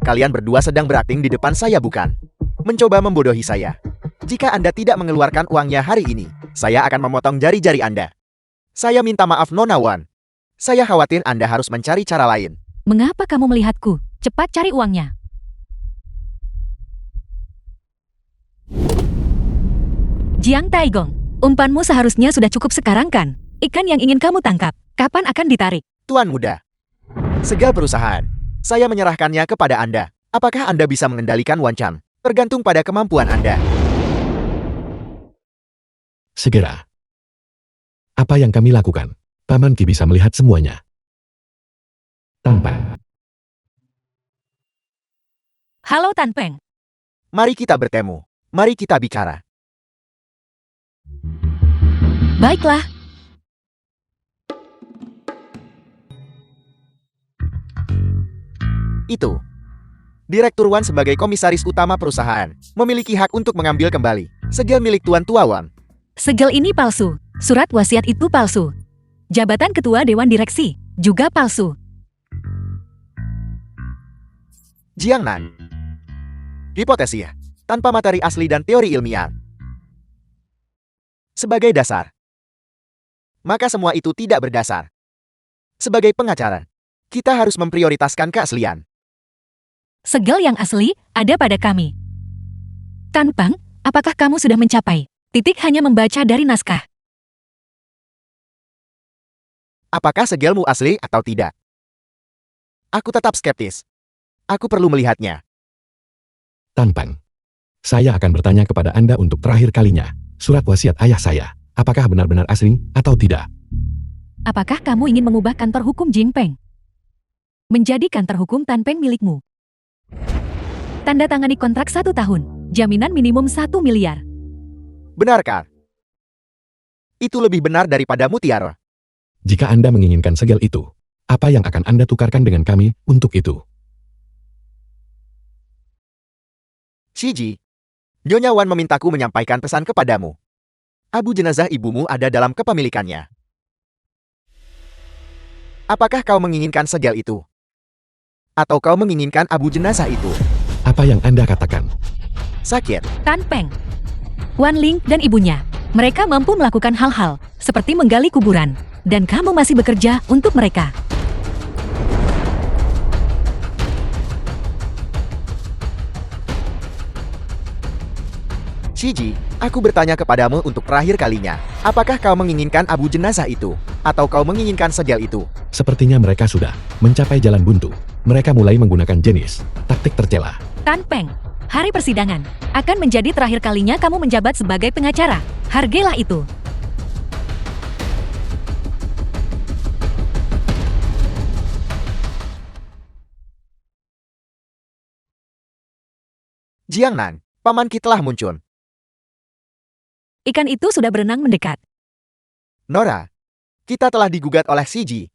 Kalian berdua sedang berakting di depan saya bukan? Mencoba membodohi saya. Jika Anda tidak mengeluarkan uangnya hari ini, saya akan memotong jari-jari Anda. Saya minta maaf Nona Wan. Saya khawatir Anda harus mencari cara lain. mengapa kamu melihatku? Cepat cari uangnya. Jiang Taigong, umpanmu seharusnya sudah cukup sekarang kan? Ikan yang ingin kamu tangkap, kapan akan ditarik? Tuan muda, segala perusahaan, saya menyerahkannya kepada Anda. Apakah Anda bisa mengendalikan Wan Chang? Tergantung pada kemampuan Anda. Segera. Apa yang kami lakukan? Paman Ki bisa melihat semuanya. Tanpa. Halo Tan Peng, Mari kita bertemu. Mari kita bicara. baiklah. Itu. Direktur Wan sebagai komisaris utama perusahaan memiliki hak untuk mengambil kembali segel milik Tuan Tua Wan. Segel ini palsu, surat wasiat itu palsu. Jabatan ketua dewan direksi juga palsu. Jiang Nan. Hipotesis tanpa materi asli dan teori ilmiah. Sebagai dasar. Maka semua itu tidak berdasar. Sebagai pengacara, kita harus memprioritaskan keaslian. Segel yang asli ada pada kami. Tan Peng, apakah kamu sudah mencapai? Titik hanya membaca dari naskah. Apakah segelmu asli atau tidak? Aku tetap skeptis. Aku perlu melihatnya. Tanpang. Saya akan bertanya kepada Anda untuk terakhir kalinya. Surat wasiat ayah saya. Apakah benar-benar asli atau tidak? Apakah kamu ingin mengubah kantor hukum Jing Peng menjadi kantor hukum Tan Peng milikmu? Tanda tangani kontrak 1 tahun. Jaminan minimum 1 miliar. Benarkah? Itu lebih benar daripada mutiara. Jika Anda menginginkan segel itu, apa yang akan Anda tukarkan dengan kami untuk itu? Shiji, Nyonya Wan memintaku menyampaikan pesan kepadamu. Abu jenazah ibumu ada dalam kepemilikannya. Apakah kau menginginkan segel itu? Atau kau menginginkan abu jenazah itu? Apa yang Anda katakan? Sakit. Tan Peng, Wan Ling dan ibunya. Mereka mampu melakukan hal-hal seperti menggali kuburan. Dan kamu masih bekerja untuk mereka. Shiji, aku bertanya kepadamu untuk terakhir kalinya. Apakah kau menginginkan abu jenazah itu? Atau kau menginginkan segel itu? Sepertinya mereka sudah mencapai jalan buntu. Mereka mulai menggunakan jenis taktik tercela. Tan Peng, hari persidangan akan menjadi terakhir kalinya kamu menjabat sebagai pengacara. Hargailah itu. Jiang Nan, Paman Ki telah muncul. Ikan itu sudah berenang mendekat. Nora, kita telah digugat oleh Shiji.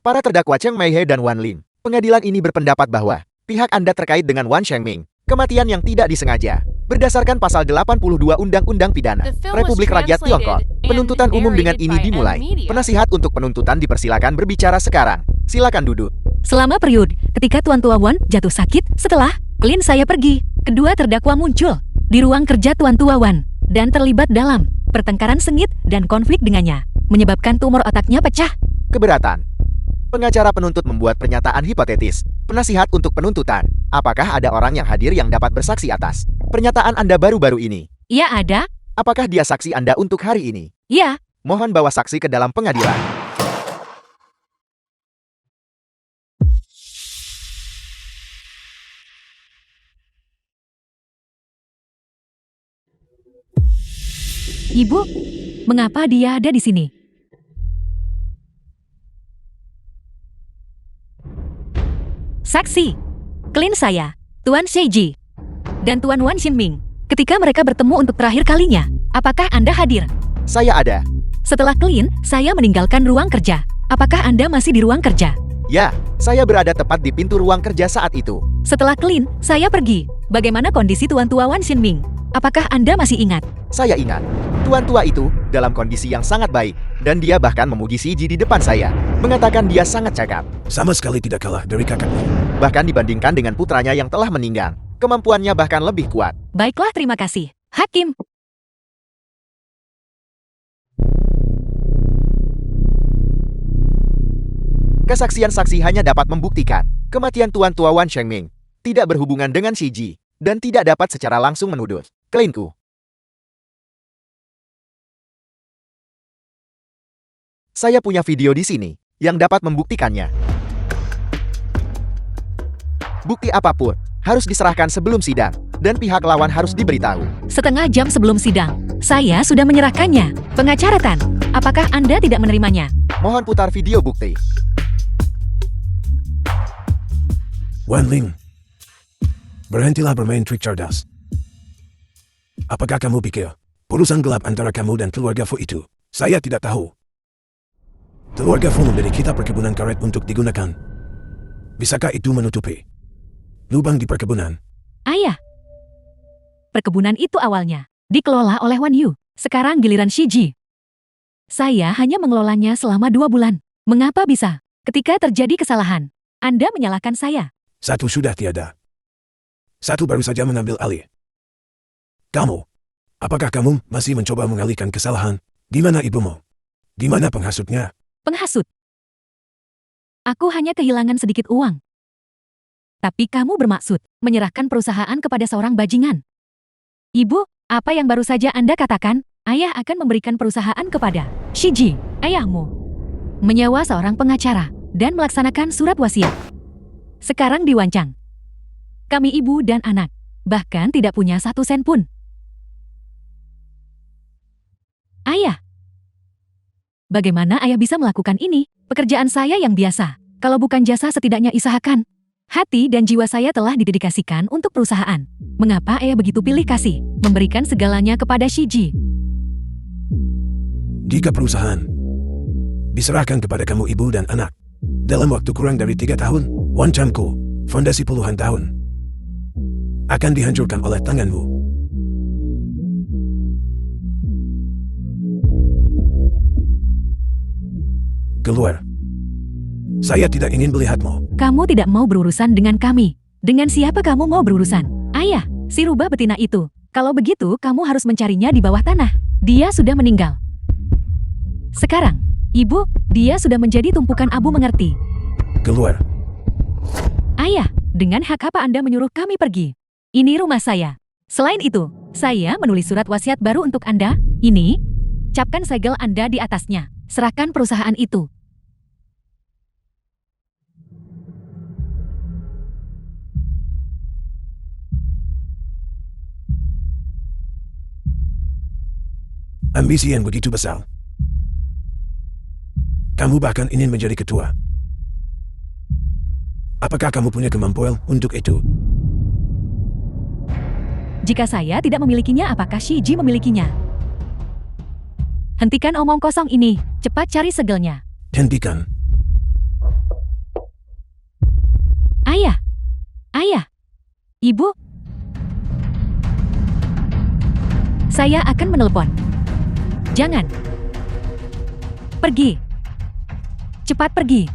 Para terdakwa Cheng Meihe dan Wan Lin, pengadilan ini berpendapat bahwa pihak Anda terkait dengan Wan Shengming, kematian yang tidak disengaja, berdasarkan pasal 82 Undang-Undang Pidana The film was Republik Rakyat Tiongkok. translated and Penuntutan umum dengan narrated ini by dimulai. M-Media. Penasihat untuk penuntutan dipersilakan berbicara sekarang. Silakan duduk. Selama periode ketika Tuan Tua Wan jatuh sakit, setelah klien saya pergi, kedua terdakwa muncul di ruang kerja Tuan Tua Wan dan terlibat dalam pertengkaran sengit dan konflik dengannya, menyebabkan tumor otaknya pecah. Keberatan. Pengacara penuntut membuat pernyataan hipotetis. Penasihat untuk penuntutan. Apakah ada orang yang hadir yang dapat bersaksi atas pernyataan Anda baru-baru ini? Ya ada, Apakah dia saksi Anda untuk hari ini? ya. Mohon bawa saksi ke dalam pengadilan. Ibu, Mengapa dia ada di sini? Saksi, klien saya, Tuan Sheiji, dan Tuan Wan Xinming. Ketika mereka bertemu untuk terakhir kalinya, apakah Anda hadir? Saya ada. Setelah klien, saya meninggalkan ruang kerja. Apakah Anda masih di ruang kerja? Ya, saya berada tepat di pintu ruang kerja saat itu. Setelah klien, saya pergi. Bagaimana kondisi Tuan Tua Wan Xinming? Apakah Anda masih ingat? Saya ingat, tuan tua itu dalam kondisi yang sangat baik, dan dia bahkan memuji Shiji di depan saya, mengatakan dia sangat cakap. Sama sekali tidak kalah dari kakakmu. Bahkan dibandingkan dengan putranya yang telah meninggal, kemampuannya bahkan lebih kuat. Baiklah, terima kasih. Hakim. Kesaksian saksi hanya dapat membuktikan kematian Tuan Tua Wan Shengming tidak berhubungan dengan Shiji dan tidak dapat secara langsung menuduh klienku. Saya punya video di sini yang dapat membuktikannya. Bukti apapun harus diserahkan sebelum sidang dan pihak lawan harus diberitahu. Setengah jam sebelum sidang, saya sudah menyerahkannya. Pengacara Tan, apakah Anda tidak menerimanya? Mohon putar video bukti. Wan Ling, berhentilah bermain trik cerdas. Apakah kamu pikir urusan gelap antara kamu dan keluarga Fu itu? Saya tidak tahu. Keluarga Fu memberi kita perkebunan karet untuk digunakan. Bisakah itu menutupi lubang di perkebunan? Ayah, perkebunan itu awalnya dikelola oleh Wan Yu. Sekarang giliran Shiji. Saya hanya mengelolanya selama 2 bulan. Mengapa bisa? Ketika terjadi kesalahan, Anda menyalahkan saya. Satu sudah tiada. Satu baru saja mengambil alih. Kamu, apakah kamu masih mencoba mengalihkan kesalahan? Di mana ibumu? Di mana penghasutnya? Penghasut. Aku hanya kehilangan sedikit uang. Tapi kamu bermaksud menyerahkan perusahaan kepada seorang bajingan. Ibu, apa yang baru saja Anda katakan? Ayah akan memberikan perusahaan kepada Shiji, ayahmu. Menyewa seorang pengacara dan melaksanakan surat wasiat. Sekarang diwancang. Kami ibu dan anak, bahkan tidak punya 1 sen pun. Ayah. Bagaimana ayah bisa melakukan ini? Pekerjaan saya yang biasa. Kalau bukan jasa setidaknya usahakan. Hati dan jiwa saya telah didedikasikan untuk perusahaan. Mengapa ayah begitu pilih kasih, memberikan segalanya kepada Shiji? Jika perusahaan diserahkan kepada kamu ibu dan anak, dalam waktu kurang dari 3 tahun, wancangku, fondasi puluhan tahun, akan dihancurkan oleh tanganmu. Keluar. Saya tidak ingin melihatmu. Kamu tidak mau berurusan dengan kami. Dengan siapa kamu mau berurusan? Ayah, si rubah betina itu. Kalau begitu, kamu harus mencarinya di bawah tanah. Dia sudah meninggal. Sekarang, ibu, dia sudah menjadi tumpukan abu, mengerti? Keluar. Ayah, dengan hak apa Anda menyuruh kami pergi? Ini rumah saya. Selain itu, saya menulis surat wasiat baru untuk Anda. Ini, capkan segel Anda di atasnya. Serahkan perusahaan itu. Ambisi yang begitu besar. Kamu bahkan ingin menjadi ketua. Apakah kamu punya kemampuan untuk itu? Jika saya tidak memilikinya, apakah Shiji memilikinya? Hentikan omong kosong ini. Cepat cari segelnya. Hentikan. Ayah. Ayah. Ibu. Saya akan menelepon. Jangan. Pergi. Cepat pergi.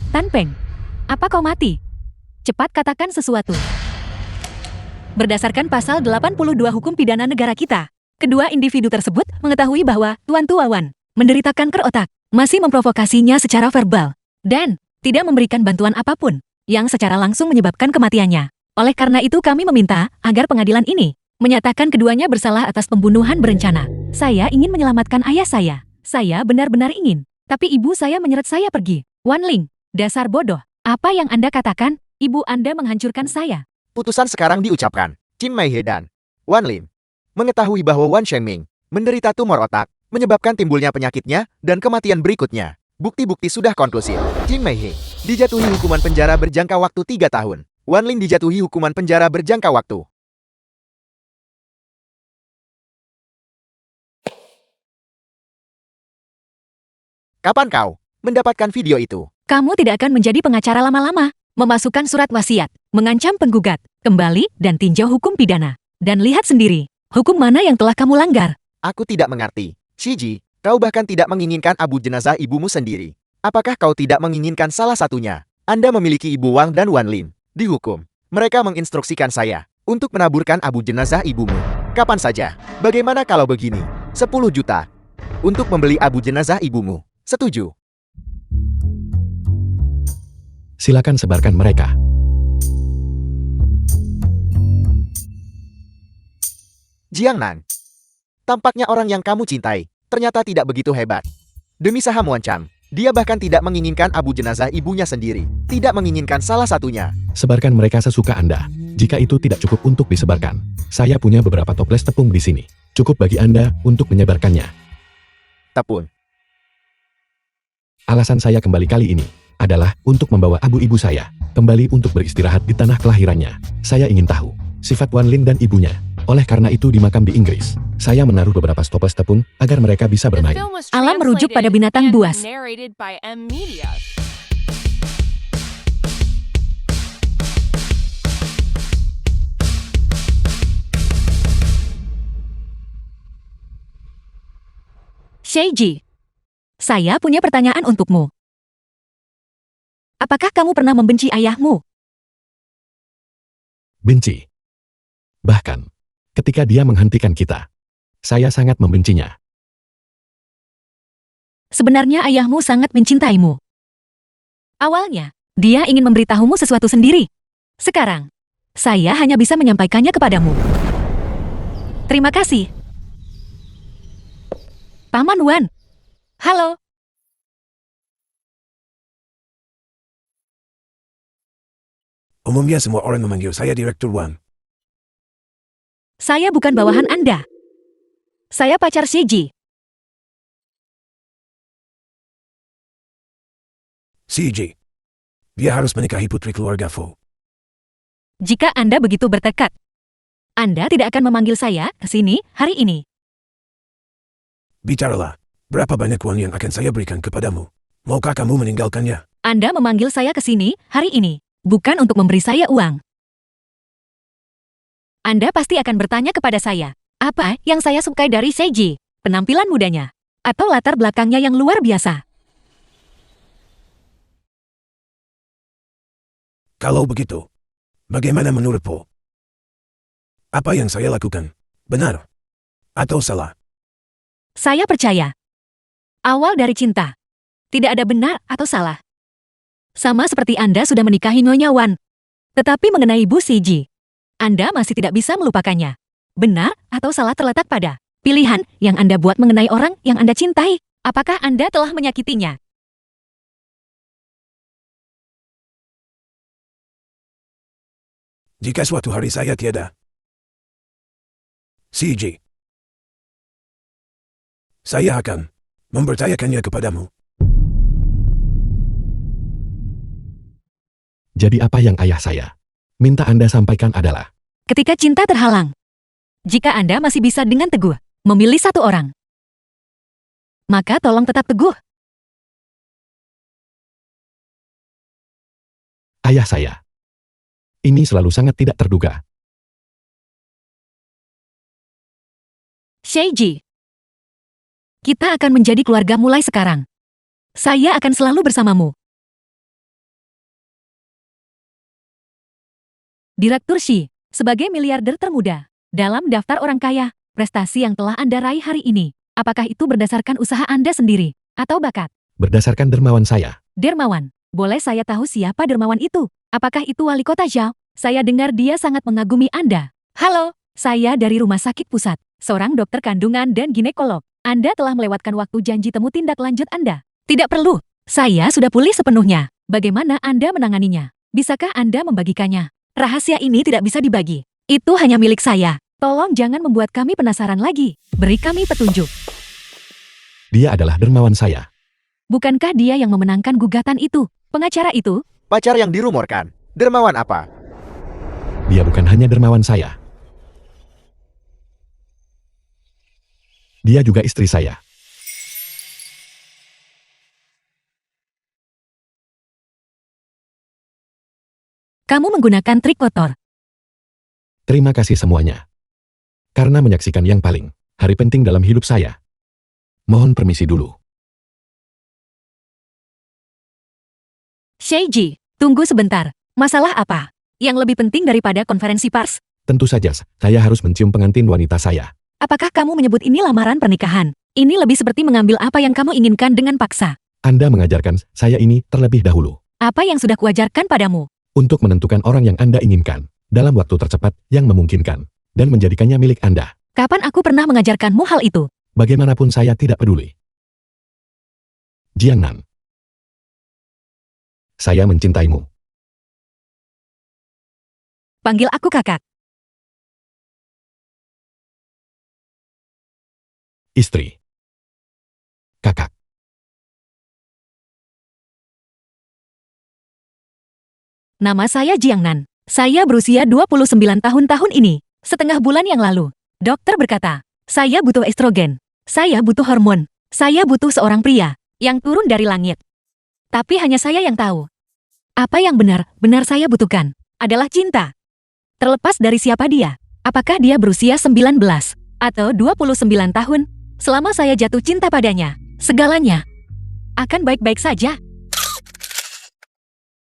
Tan Peng, apa kau mati? Cepat katakan sesuatu. Berdasarkan pasal 82 hukum pidana negara kita, kedua individu tersebut mengetahui bahwa Tuan Tua Wan menderita kanker otak, masih memprovokasinya secara verbal, dan tidak memberikan bantuan apapun yang secara langsung menyebabkan kematiannya. Oleh karena itu kami meminta agar pengadilan ini menyatakan keduanya bersalah atas pembunuhan berencana. Saya ingin menyelamatkan ayah saya. Saya benar-benar ingin. Tapi ibu saya menyeret saya pergi. Wan Ling, dasar bodoh. Apa yang Anda katakan? Ibu Anda menghancurkan saya. Putusan sekarang diucapkan. Qin Meihe dan Wan Lin mengetahui bahwa Wan Shengming menderita tumor otak, menyebabkan timbulnya penyakitnya dan kematian berikutnya. Bukti-bukti sudah konklusif. Qin Meihe dijatuhi hukuman penjara berjangka waktu 3 tahun. Wan Lin dijatuhi hukuman penjara berjangka waktu. Kapan kau mendapatkan video itu? Kamu tidak akan menjadi pengacara lama-lama. Memasukkan surat wasiat, mengancam penggugat, kembali dan tinjau hukum pidana. Dan lihat sendiri, hukum mana yang telah kamu langgar. Aku tidak mengerti. Shiji, kau bahkan tidak menginginkan abu jenazah ibumu sendiri. Apakah kau tidak menginginkan salah satunya? Anda memiliki Ibu Wang dan Wan Lin. Dihukum. Mereka menginstruksikan saya untuk menaburkan abu jenazah ibumu. Kapan saja. Bagaimana kalau begini? 10 juta. Untuk membeli abu jenazah ibumu. Setuju. Silakan sebarkan mereka. Jiangnan. Tampaknya orang yang kamu cintai ternyata tidak begitu hebat. Demi saham Wan Chang, dia bahkan tidak menginginkan abu jenazah ibunya sendiri. Tidak menginginkan salah satunya. Sebarkan mereka sesuka Anda. Jika itu tidak cukup untuk disebarkan, saya punya beberapa toples tepung di sini. Cukup bagi Anda untuk menyebarkannya. Tepung. Alasan saya kembali kali ini adalah untuk membawa abu ibu saya kembali untuk beristirahat di tanah kelahirannya. Saya ingin tahu sifat Wan Lin dan ibunya. Oleh karena itu di makam di Inggris, saya menaruh beberapa stoples tepung agar mereka bisa The bermain. film was Alam merujuk pada translated binatang and buas. narrated by M Media. Sheiji, saya punya pertanyaan untukmu. Apakah kamu pernah membenci ayahmu? Benci. Bahkan, ketika dia menghentikan kita, saya sangat membencinya. Sebenarnya ayahmu sangat mencintaimu. Awalnya, dia ingin memberitahumu sesuatu sendiri. Sekarang, saya hanya bisa menyampaikannya kepadamu. Terima kasih. Paman Wan. Halo. Umumnya semua orang memanggil saya Direktur Wang. Saya bukan bawahan Anda. Saya pacar Sheiji. CJ. Dia harus menikahi putri keluarga Fu. Jika Anda begitu bertekad, Anda tidak akan memanggil saya ke sini hari ini. Bicaralah. Berapa banyak uang yang akan saya berikan kepadamu? Maukah kamu meninggalkannya? Anda memanggil saya ke sini hari ini, bukan untuk memberi saya uang. Anda pasti akan bertanya kepada saya, apa yang saya sukai dari Sheiji, penampilan mudanya, atau latar belakangnya yang luar biasa. Kalau begitu, bagaimana menurutmu? Apa yang saya lakukan? Benar? Atau salah? Saya percaya. Awal dari cinta. Tidak ada benar atau salah. Sama seperti Anda sudah menikahi Nyonya Wan. Tetapi mengenai Bu Sheiji, Anda masih tidak bisa melupakannya. Benar atau salah terletak pada pilihan yang Anda buat mengenai orang yang Anda cintai. Apakah Anda telah menyakitinya? Jika suatu hari saya tiada, CJ, saya akan mempercayakannya kepadamu. Jadi apa yang ayah saya minta Anda sampaikan adalah, Ketika cinta terhalang, jika Anda masih bisa dengan teguh memilih satu orang, maka tolong tetap teguh. ayah saya. Ini selalu sangat tidak terduga. Sheiji, kita akan menjadi keluarga mulai sekarang. Saya akan selalu bersamamu. Direktur Shi, sebagai miliarder termuda, dalam daftar orang kaya, prestasi yang telah Anda raih hari ini, apakah itu berdasarkan usaha Anda sendiri, atau bakat? Berdasarkan dermawan saya, Dermawan, boleh saya tahu siapa dermawan itu? Apakah itu wali kota Zhao? Saya dengar dia sangat mengagumi Anda. Halo, saya dari Rumah Sakit Pusat, seorang dokter kandungan dan ginekolog. Anda telah melewatkan waktu janji temu tindak lanjut Anda. Tidak perlu. Saya sudah pulih sepenuhnya. Bagaimana Anda menanganinya? Bisakah Anda membagikannya? Rahasia ini tidak bisa dibagi. Itu hanya milik saya. Tolong jangan membuat kami penasaran lagi. Beri kami petunjuk. Dia adalah dermawan saya. Bukankah dia yang memenangkan gugatan itu? Pengacara itu? Pacar yang dirumorkan. Dermawan apa? Dia bukan hanya dermawan saya. Dia juga istri saya. Kamu menggunakan trik kotor. Terima kasih semuanya. Karena menyaksikan yang paling hari penting dalam hidup saya. Mohon permisi dulu. Sheiji, tunggu sebentar. Masalah apa? Yang lebih penting daripada konferensi pers? Tentu saja, saya harus mencium pengantin wanita saya. Apakah kamu menyebut ini lamaran pernikahan? Ini lebih seperti mengambil apa yang kamu inginkan dengan paksa. Anda mengajarkan saya ini terlebih dahulu. Apa yang sudah kuajarkan padamu? Untuk menentukan orang yang Anda inginkan, dalam waktu tercepat yang memungkinkan, dan menjadikannya milik Anda. Kapan aku pernah mengajarkanmu hal itu? Bagaimanapun saya tidak peduli. Jiangnan. Saya mencintaimu. Panggil aku kakak. Istri. Kakak. Nama saya Jiangnan. Saya berusia 29 tahun ini. Setengah bulan yang lalu. Dokter berkata, saya butuh estrogen. Saya butuh hormon. Saya butuh seorang pria yang turun dari langit. Tapi hanya saya yang tahu. Apa yang benar saya butuhkan adalah cinta. Terlepas dari siapa dia. Apakah dia berusia 19 atau 29 tahun? Selama saya jatuh cinta padanya, segalanya akan baik-baik saja.